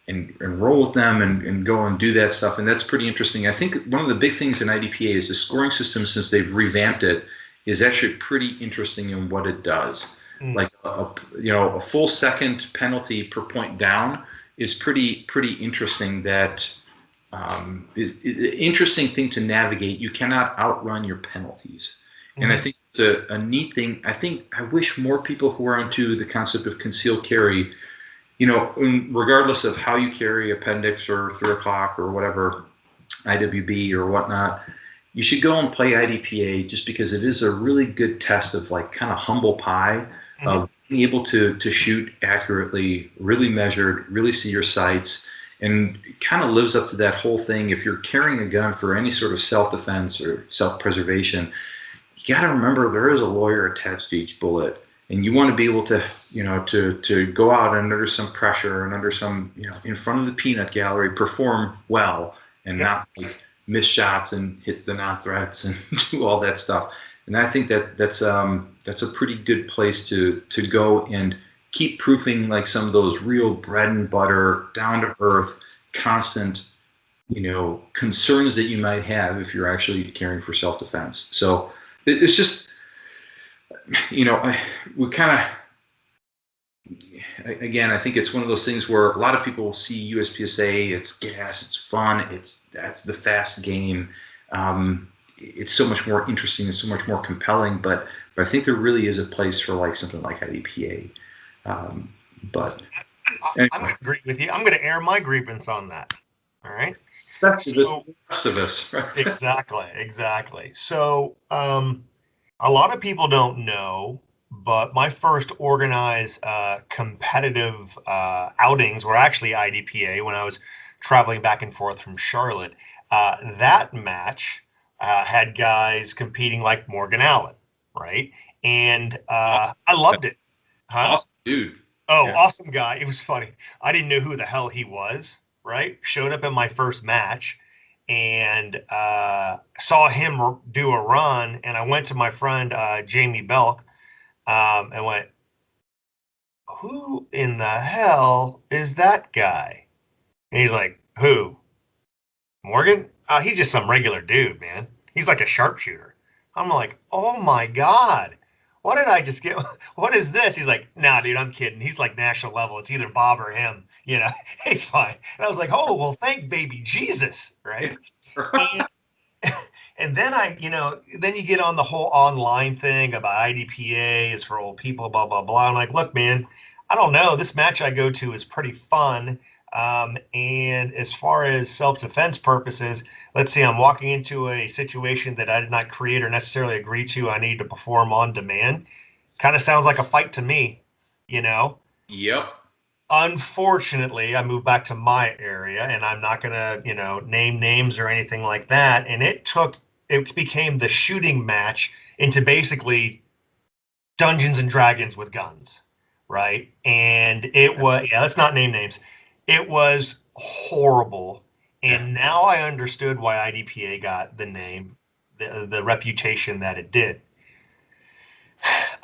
enroll with them and go and do that stuff, and that's pretty interesting. I think one of the big things in IDPA is the scoring system, since they've revamped it, is actually pretty interesting in what it does. Like a full second penalty per point down is pretty interesting. That is an interesting thing to navigate. You cannot outrun your penalties, and I think it's a neat thing. I wish more people who are into the concept of concealed carry, regardless of how you carry appendix or 3 o'clock or whatever, IWB or whatnot, you should go and play IDPA, just because it is a really good test of like kind of humble pie of being able to shoot accurately, really measured, really see your sights, and kind of lives up to that whole thing. If you're carrying a gun for any sort of self-defense or self-preservation, you got to remember there is a lawyer attached to each bullet, and you want to be able to, to go out under some pressure and under some, in front of the peanut gallery, perform well and not like miss shots and hit the non-threats and do all that stuff. And I think that's a pretty good place to go and keep proofing like some of those real bread and butter, down to earth, constant, concerns that you might have if you're actually caring for self-defense. So it's just, we kind of, again, I think it's one of those things where a lot of people see USPSA, it's gas, it's fun, that's the fast game. It's so much more interesting and so much more compelling, but I think there really is a place for like something like IDPA. But anyway. I'm going to agree with you. I'm going to air my grievance on that. All right. That's the rest of us. Right? Exactly. So, a lot of people don't know, but my first organized competitive outings were actually IDPA when I was traveling back and forth from Charlotte. That match had guys competing like Morgan Allen, right? And I loved it. Huh? Awesome dude. Oh, yeah. Awesome guy. It was funny. I didn't know who the hell he was, right? Showed up in my first match and saw him do a run. And I went to my friend, Jamie Belk, and went, who in the hell is that guy? And he's like, who? Morgan? He's just some regular dude, man. He's like a sharpshooter. I'm like, oh my God. What did I just get? What is this? He's like, nah, dude, I'm kidding. He's like national level. It's either Bob or him. He's fine. And I was like, oh, well, thank baby Jesus, right? And then then you get on the whole online thing about IDPA is for old people, blah, blah, blah. I'm like, look, man, I don't know. This match I go to is pretty fun. And as far as self-defense purposes, let's see, I'm walking into a situation that I did not create or necessarily agree to. I need to perform on demand. Kind of sounds like a fight to me, Yep. Unfortunately, I moved back to my area, and I'm not going to, name names or anything like that. And it became the shooting match into basically Dungeons and Dragons with guns, right? And it was, let's not name names. It was horrible. And now I understood why IDPA got the name, the reputation that it did.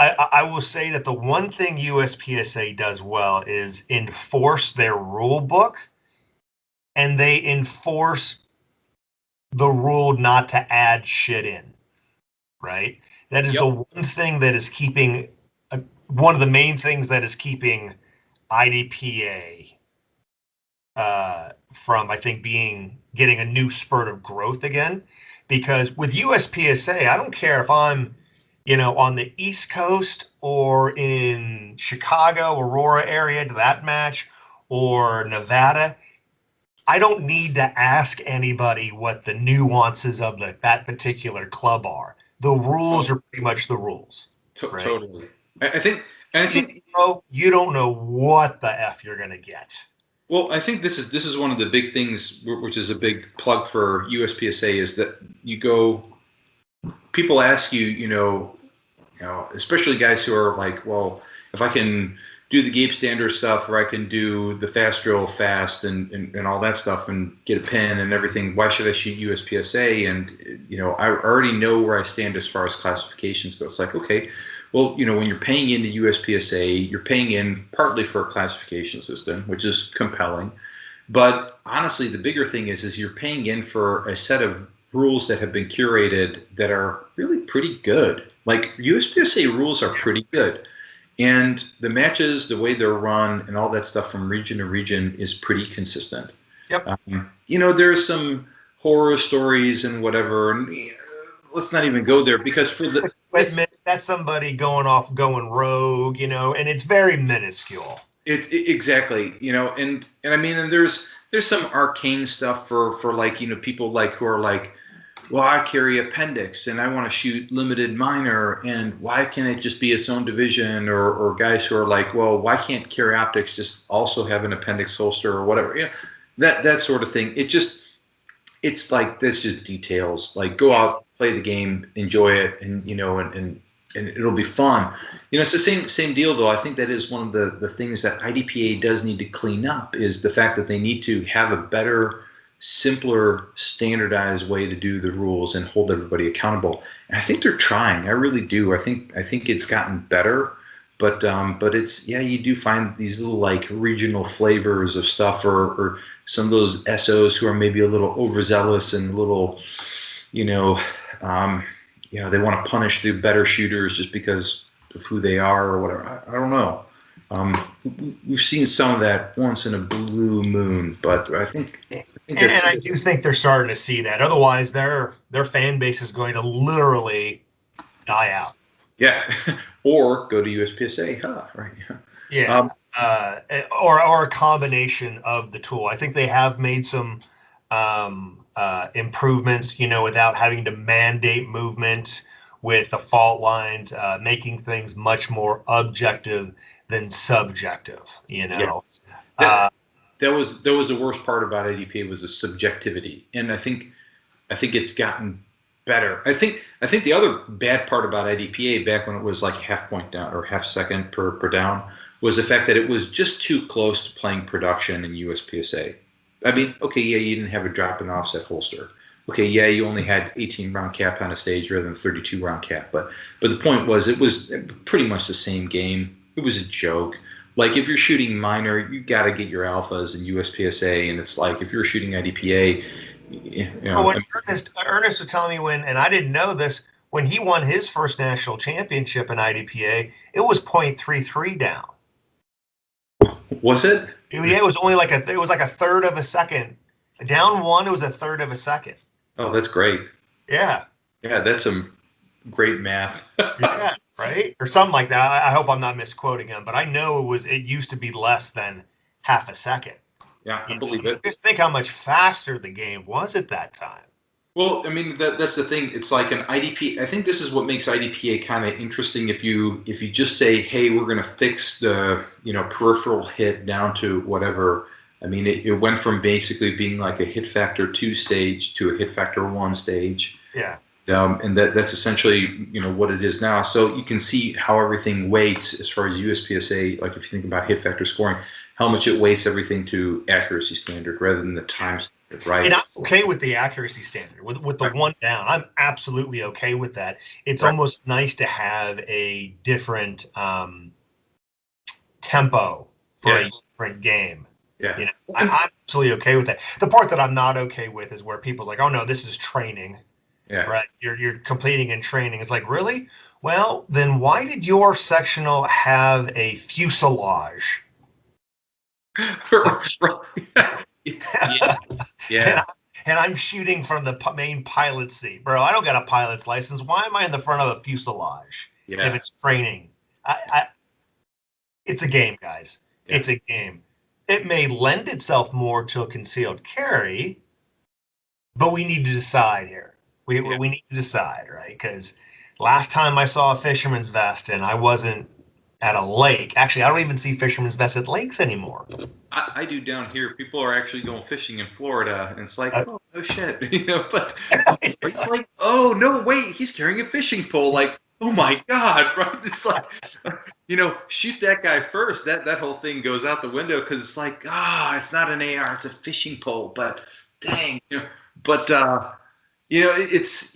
I will say that the one thing USPSA does well is enforce their rule book, and they enforce the rule not to add shit in, right? That is the one thing that is keeping, one of the main things that is keeping IDPA from, I think, getting a new spurt of growth again. Because with USPSA, I don't care if I'm, on the East Coast or in Chicago, Aurora area to that match, or Nevada. I don't need to ask anybody what the nuances of that particular club are. The rules are pretty much the rules. Right? Totally. I think you don't know what the F you're going to get. Well, I think this is one of the big things, which is a big plug for USPSA, is that people ask you, especially guys who are like, well, if I can do the Gabe standard stuff, or I can do the fast drill fast and all that stuff and get a pin and everything, why should I shoot USPSA? And, I already know where I stand as far as classifications go. It's like, okay, well, when you're paying into USPSA, you're paying in partly for a classification system, which is compelling. But honestly, the bigger thing is you're paying in for a set of rules that have been curated that are really pretty good. Like USPSA rules are pretty good. And the matches, the way they're run and all that stuff from region to region is pretty consistent. Yep. You know, there's some horror stories and whatever, and let's not even go there because for the That's somebody going rogue, you know, and it's very minuscule. Exactly, you know, and I mean, and there's some arcane stuff for like, you know, people like who are like, well, I carry appendix and I want to shoot limited minor, and why can't it just be its own division? Or guys who are like, well, why can't carry optics just also have an appendix holster or whatever? You know, that sort of thing. It's like, that's just details. Like, go out, play the game, enjoy it, and you know, and it'll be fun. You know, it's the same deal though. I think that is one of the things that IDPA does need to clean up, is the fact that they need to have a better, simpler, standardized way to do the rules and hold everybody accountable. And I think they're trying. I really do. I think it's gotten better. But it's, yeah, you do find these little like regional flavors of stuff, or some of those SOs who are maybe a little overzealous and a little, you know, they want to punish the better shooters just because of who they are or whatever. I don't know. We've seen some of that once in a blue moon, but I think and I do think they're starting to see that. Otherwise, their fan base is going to literally die out. Yeah, or go to USPSA, huh? Right. Yeah, or a combination of the tool. I think they have made some improvements, you know, without having to mandate movement with the fault lines, making things much more objective than subjective. You know, yes. That was the worst part about IDPA, was the subjectivity, and I think it's gotten better. I think the other bad part about IDPA back when it was like half point down or half second per down was the fact that it was just too close to playing production in USPSA. I mean, okay, yeah, you didn't have a drop and offset holster. Okay, yeah, you only had 18 round cap on a stage rather than 32 round cap. But the point was, it was pretty much the same game. It was a joke. Like, if you're shooting minor, you got to get your alphas in USPSA, and it's like, if you're shooting IDPA, you know. When Ernest was telling me when, and I didn't know this, when he won his first national championship in IDPA, it was 0.33 down. Was it? Yeah, it was only like it was like a third of a second. Down one, it was a third of a second. Oh, that's great. Yeah. Yeah, that's some great math. Yeah, right? Or something like that. I hope I'm not misquoting him, but I know it used to be less than half a second. Yeah, I believe it. Just think how much faster the game was at that time. Well, I mean, that's the thing. It's like an IDP. I think this is what makes IDPA kind of interesting. If you just say, hey, we're going to fix the, you know, peripheral hit down to whatever. I mean, it went from basically being like a hit factor 2 stage to a hit factor 1 stage. Yeah. And that's essentially, you know, what it is now. So you can see how everything weights as far as USPSA. Like, if you think about hit factor scoring, how much it weights everything to accuracy standard rather than the time standard, right? And I'm okay with the accuracy standard, with the one down. I'm absolutely okay with that. It's almost nice to have a different tempo for a different game. Yeah. You know, I'm absolutely okay with that. The part that I'm not okay with is where people's like, oh no, this is training. Yeah. Right. You're completing in training. It's like, really? Well, then why did your sectional have a fuselage? Yeah. And I'm shooting from the main pilot seat, bro. I don't got a pilot's license. Why am I in the front of a fuselage if it's training? It's a game, guys. Yeah. It's a game. It may lend itself more to a concealed carry, but we need to decide here. We need to decide, right? Because last time I saw a fisherman's vest, and I wasn't at a lake. Actually, I don't even see fisherman's vests at lakes anymore. I do down here. People are actually going fishing in Florida, and it's like, oh no shit, you know. But like, oh no, wait, he's carrying a fishing pole. Like, oh my god, right? It's like, you know, shoot that guy first. That whole thing goes out the window, because it's like, it's not an AR, it's a fishing pole. But dang, you know. But you know, it's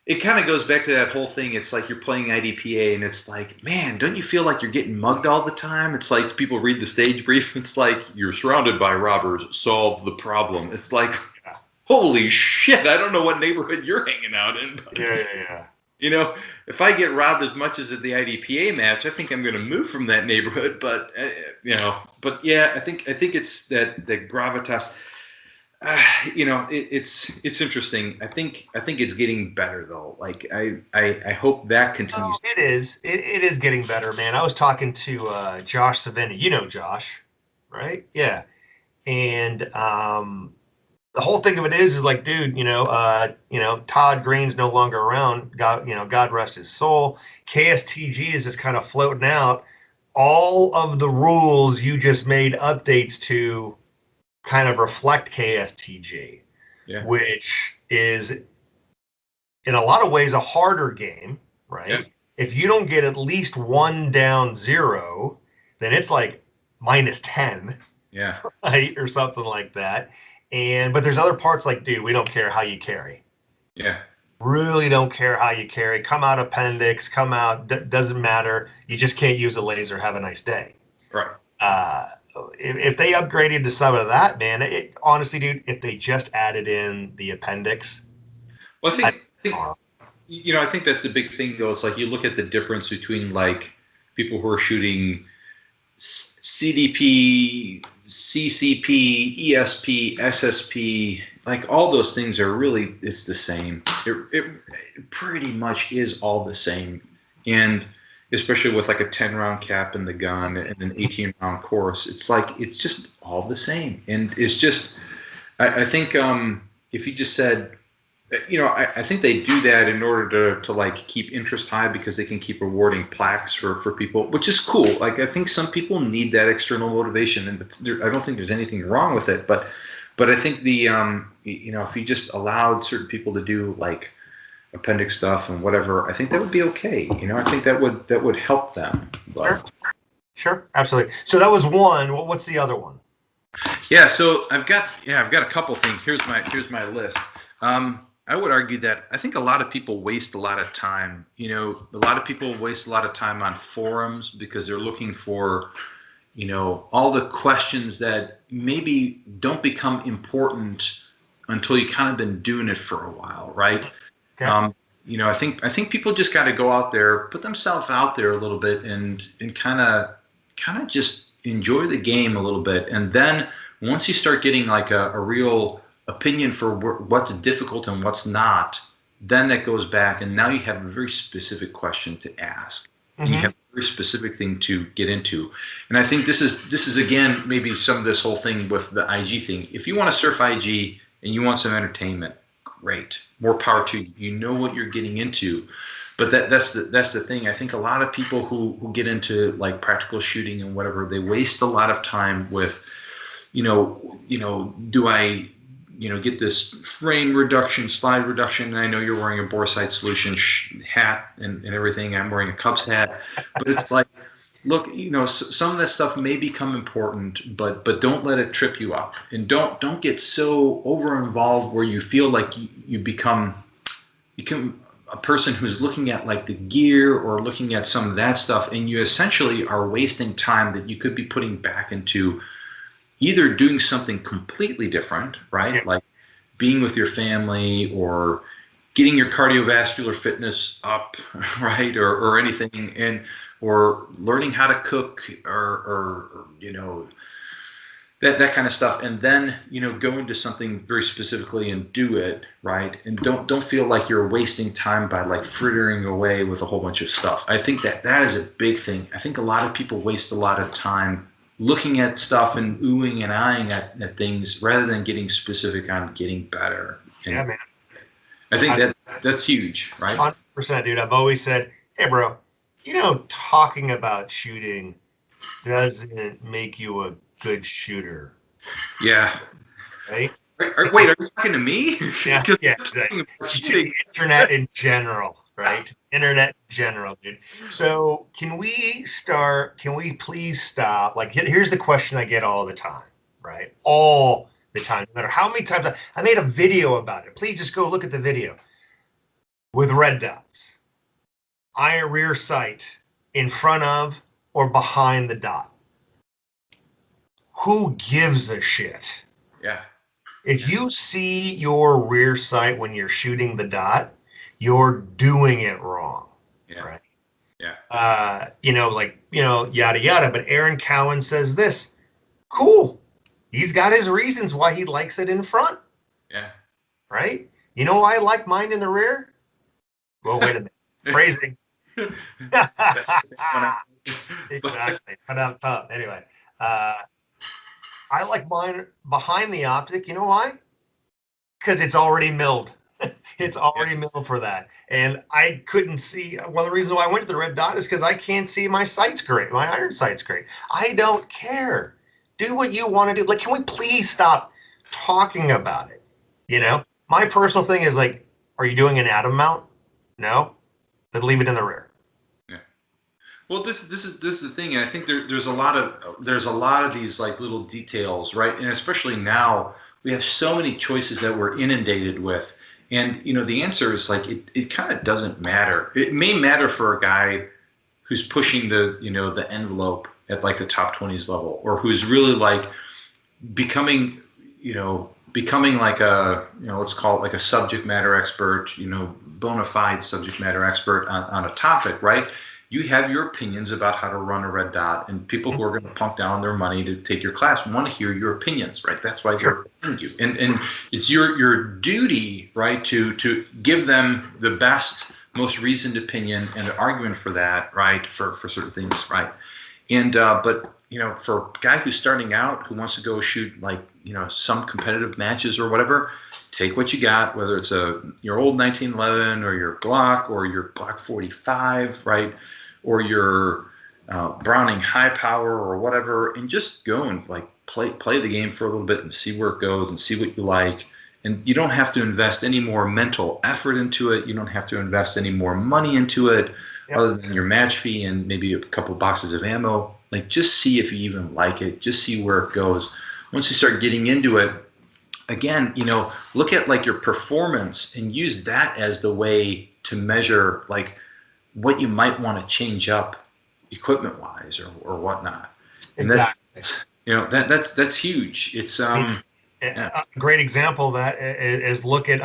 it kind of goes back to that whole thing. It's like you're playing IDPA, and it's like, man, don't you feel like you're getting mugged all the time? It's like people read the stage brief. It's like, you're surrounded by robbers. Solve the problem. It's like, holy shit! I don't know what neighborhood you're hanging out in. But, yeah. You know, if I get robbed as much as at the IDPA match, I think I'm going to move from that neighborhood. But but yeah, I think it's that gravitas. It's interesting. I think it's getting better though. Like I hope that continues. Oh, it is. It is getting better, man. I was talking to Josh Savini. You know Josh, right? Yeah. And the whole thing of it is like, dude, Todd Green's no longer around. God rest his soul. KSTG is just kind of floating out. All of the rules you just made updates to kind of reflect KSTG, Yeah. which is in a lot of ways a harder game, right? Yeah. If you don't get at least 1-0, then it's like -10. Yeah. Right? Or something like that. But there's other parts like, dude, we don't care how you carry. Yeah. Really don't care how you carry. Come out appendix, come out, doesn't matter. You just can't use a laser. Have a nice day. Right. Uh, if they upgraded to some of that, man, honestly, dude, if they just added in the appendix. Well, I think that's the big thing though. It's like you look at the difference between like people who are shooting CDP, CCP, ESP, SSP, like all those things are really, it's the same. It pretty much is all the same. And especially with like a 10 round cap in the gun and an 18 round course, it's like, it's just all the same. And it's just, I think if you just said, I think they do that in order to like keep interest high because they can keep rewarding plaques for people, which is cool. Like I think some people need that external motivation, and I don't think there's anything wrong with it. But I think the if you just allowed certain people to do like appendix stuff and whatever, I think that would be okay. I think that would help them. But. Sure, absolutely. So that was one. What's the other one? Yeah, so I've got a couple things. Here's my list. I would argue that I think a lot of people waste a lot of time. A lot of people waste a lot of time on forums because they're looking for, all the questions that maybe don't become important until you kind of been doing it for a while, right? Okay. I think people just got to go out there, put themselves out there a little bit, and kind of just enjoy the game a little bit, and then once you start getting like a real opinion for what's difficult and what's not, then that goes back and now you have a very specific question to ask. Mm-hmm. And you have a very specific thing to get into. And I think this is again maybe some of this whole thing with the IG thing. If you want to surf IG and you want some entertainment, great, more power to you. You know what you're getting into. But that's the thing. I think a lot of people who get into like practical shooting and whatever, they waste a lot of time with, do I get this frame reduction, slide reduction, and I know you're wearing a bore sight solution hat and everything. I'm wearing a Cubs hat, but it's like, look, some of that stuff may become important, but don't let it trip you up, and don't get so over involved where you feel like you become a person who's looking at like the gear or looking at some of that stuff, and you essentially are wasting time that you could be putting back into either doing something completely different, right? Yeah. Like being with your family or getting your cardiovascular fitness up, right? Or anything, or learning how to cook or that kind of stuff. And then, go into something very specifically and do it, right? And don't feel like you're wasting time by like frittering away with a whole bunch of stuff. I think that is a big thing. I think a lot of people waste a lot of time looking at stuff and oohing and eyeing at things rather than getting specific on getting better. And yeah, man. I think that's huge, right? 100%, dude. I've always said, hey, bro, talking about shooting doesn't make you a good shooter. Yeah. Right? Wait, are you talking to me? Yeah, exactly. To internet in general. Right? Internet in general, dude. So can we please stop? Like, here's the question I get all the time, right? All the time, no matter how many times I made a video about it. Please just go look at the video. With red dots, iron rear sight in front of or behind the dot. Who gives a shit? Yeah. If you see your rear sight when you're shooting the dot, you're doing it wrong. Yeah. Right. Yeah. Yada, yada. But Aaron Cowan says this. Cool. He's got his reasons why he likes it in front. Yeah. Right. You know why I like mine in the rear? Well, wait a minute. Phrasing. Exactly. But I'm tough. Anyway, I like mine behind the optic. You know why? Because it's already milled. It's already milled for that. And I couldn't see. One of the reasons why I went to the red dot is because I can't see my sights great. My iron sights great. I don't care. Do what you want to do. Like, can we please stop talking about it? My personal thing is like, are you doing an atom mount? No? Then leave it in the rear. Yeah. Well, this is the thing, and I think there's a lot of these like little details, right? And especially now we have so many choices that we're inundated with, and the answer is like it kind of doesn't matter. It may matter for a guy who's pushing the envelope at like the top 20s level, or who's really like becoming like a let's call it like a subject matter expert, bona fide subject matter expert on a topic, right? You have your opinions about how to run a red dot, and people who are going to pump down their money to take your class want to hear your opinions, right? That's why they're paying you, and it's your duty, right, to give them the best, most reasoned opinion and the argument for that, right, for certain things, right? And but for a guy who's starting out, who wants to go shoot like some competitive matches or whatever, take what you got, whether it's your old 1911 or your Glock or your Glock 45, right, or your Browning high power or whatever, and just go and like play the game for a little bit and see where it goes and see what you like. And you don't have to invest any more mental effort into it. You don't have to invest any more money into it, other than your match fee and maybe a couple boxes of ammo. Like, just see if you even like it. Just see where it goes. Once you start getting into it, again, look at like your performance and use that as the way to measure like what you might want to change up equipment wise or whatnot. And Exactly. that's huge. It's a great example of that is look at,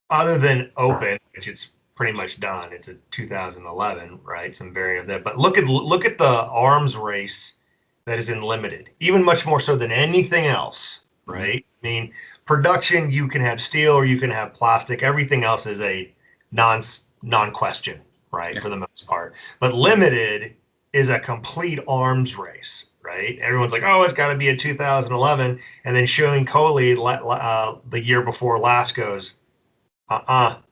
other than open, which it's pretty much done. It's a 2011, right? Some variant of that. But look at the arms race that is in limited, even much more so than anything else, right? Production, you can have steel or you can have plastic. Everything else is a non-question, right? For the most part. But limited is a complete arms race, right? Everyone's like, oh, it's got to be a 2011. And then showing Coley the year before last goes, check out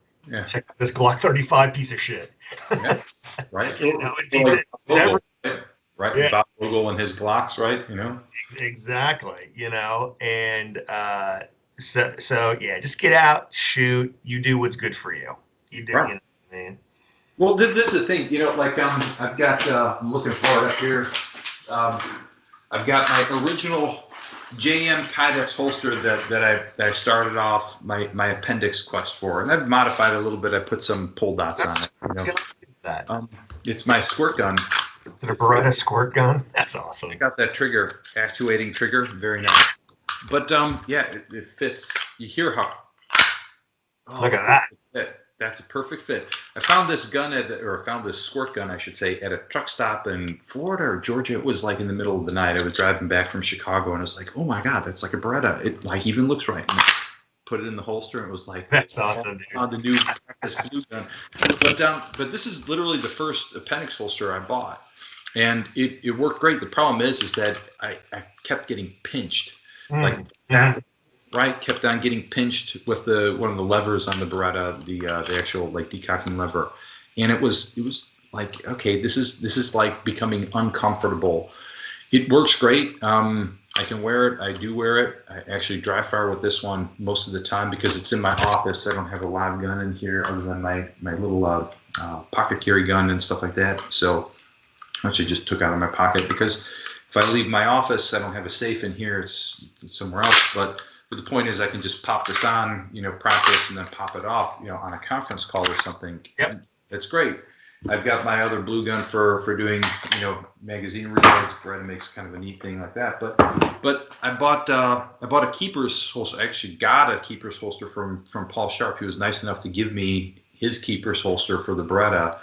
this Glock 35 piece of shit. Right. Right. Yeah. Bob Vogel and his Glocks, right? Exactly. And so yeah, just get out, shoot. You do what's good for you. You do, right. Man. Well, this is the thing, like I've got, I'm looking for it up here. I've got my original JM Kydex holster that I started off my appendix quest for, and I've modified it a little bit. I put some pole dots on it. It's my squirt gun. Is it a Beretta squirt gun? That's awesome. I got that trigger, actuating trigger, very nice. But yeah, it fits. You hear how? Look at that. That's a perfect fit. I found this gun found this squirt gun, I should say, at a truck stop in Florida or Georgia. It was like in the middle of the night. I was driving back from Chicago, and I was like, "Oh my God, that's like a Beretta. It like even looks right." And I put it in the holster, and it was like, "That's awesome, dude." On the new practice blue gun. But this is literally the first appendix holster I bought, and it worked great. The problem is that I kept getting pinched, like that. Right, kept on getting pinched with one of the levers on the Beretta, the actual like decocking lever, and it was like, okay, this is like becoming uncomfortable. It works great. I can wear it. I do wear it. I actually dry fire with this one most of the time because it's in my office. I don't have a live gun in here other than my little pocket carry gun and stuff like that. So I actually just took out of my pocket because if I leave my office, I don't have a safe in here. It's somewhere else, but the point is I can just pop this on, practice, and then pop it off, on a conference call or something. Yep. That's great. I've got my other blue gun for doing, magazine reloads. Beretta makes kind of a neat thing like that. But I bought a keeper's holster. I actually got a keeper's holster from Paul Sharp. He was nice enough to give me his keeper's holster for the Beretta,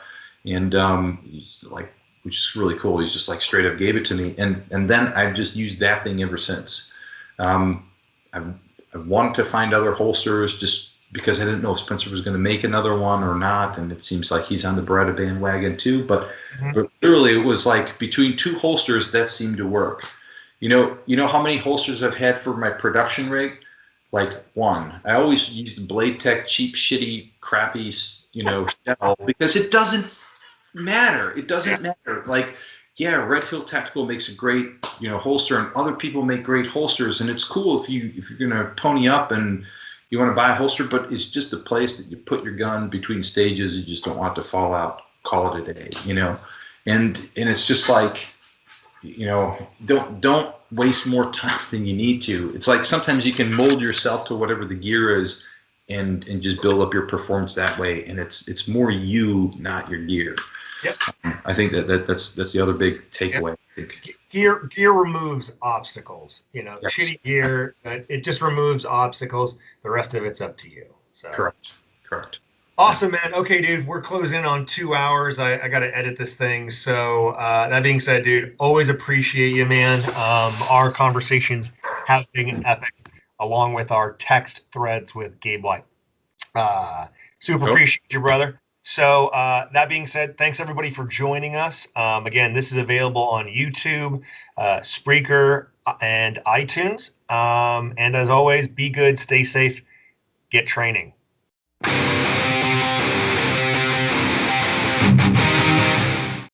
and he's like, which is really cool. He's just like straight up gave it to me, and then I've just used that thing ever since. I've wanted to find other holsters just because I didn't know if Spencer was going to make another one or not, and it seems like he's on the Beretta bandwagon too. But literally, it was like between two holsters that seemed to work. You know how many holsters I've had for my production rig? Like one. I always use the Blade Tech cheap, shitty, crappy, shell because it doesn't matter. It doesn't matter. Like, yeah, Red Hill Tactical makes a great, holster, and other people make great holsters, and it's cool if you're gonna pony up and you want to buy a holster, but it's just a place that you put your gun between stages. You just don't want it to fall out. Call it a day, and it's just like, don't waste more time than you need to. It's like sometimes you can mold yourself to whatever the gear is, and just build up your performance that way. And it's more you, not your gear. Yep. I think that's the other big takeaway. Yep. Gear removes obstacles. Yes. Shitty gear, it just removes obstacles. The rest of it's up to you. So Correct. Awesome, man. Okay, dude, we're closing in on 2 hours. I got to edit this thing. So that being said, dude, always appreciate you, man. Our conversations have been epic, along with our text threads with Gabe White. Super appreciate you, brother. So that being said, thanks everybody for joining us. Again, this is available on YouTube, Spreaker, and iTunes. And as always, be good, stay safe, get training.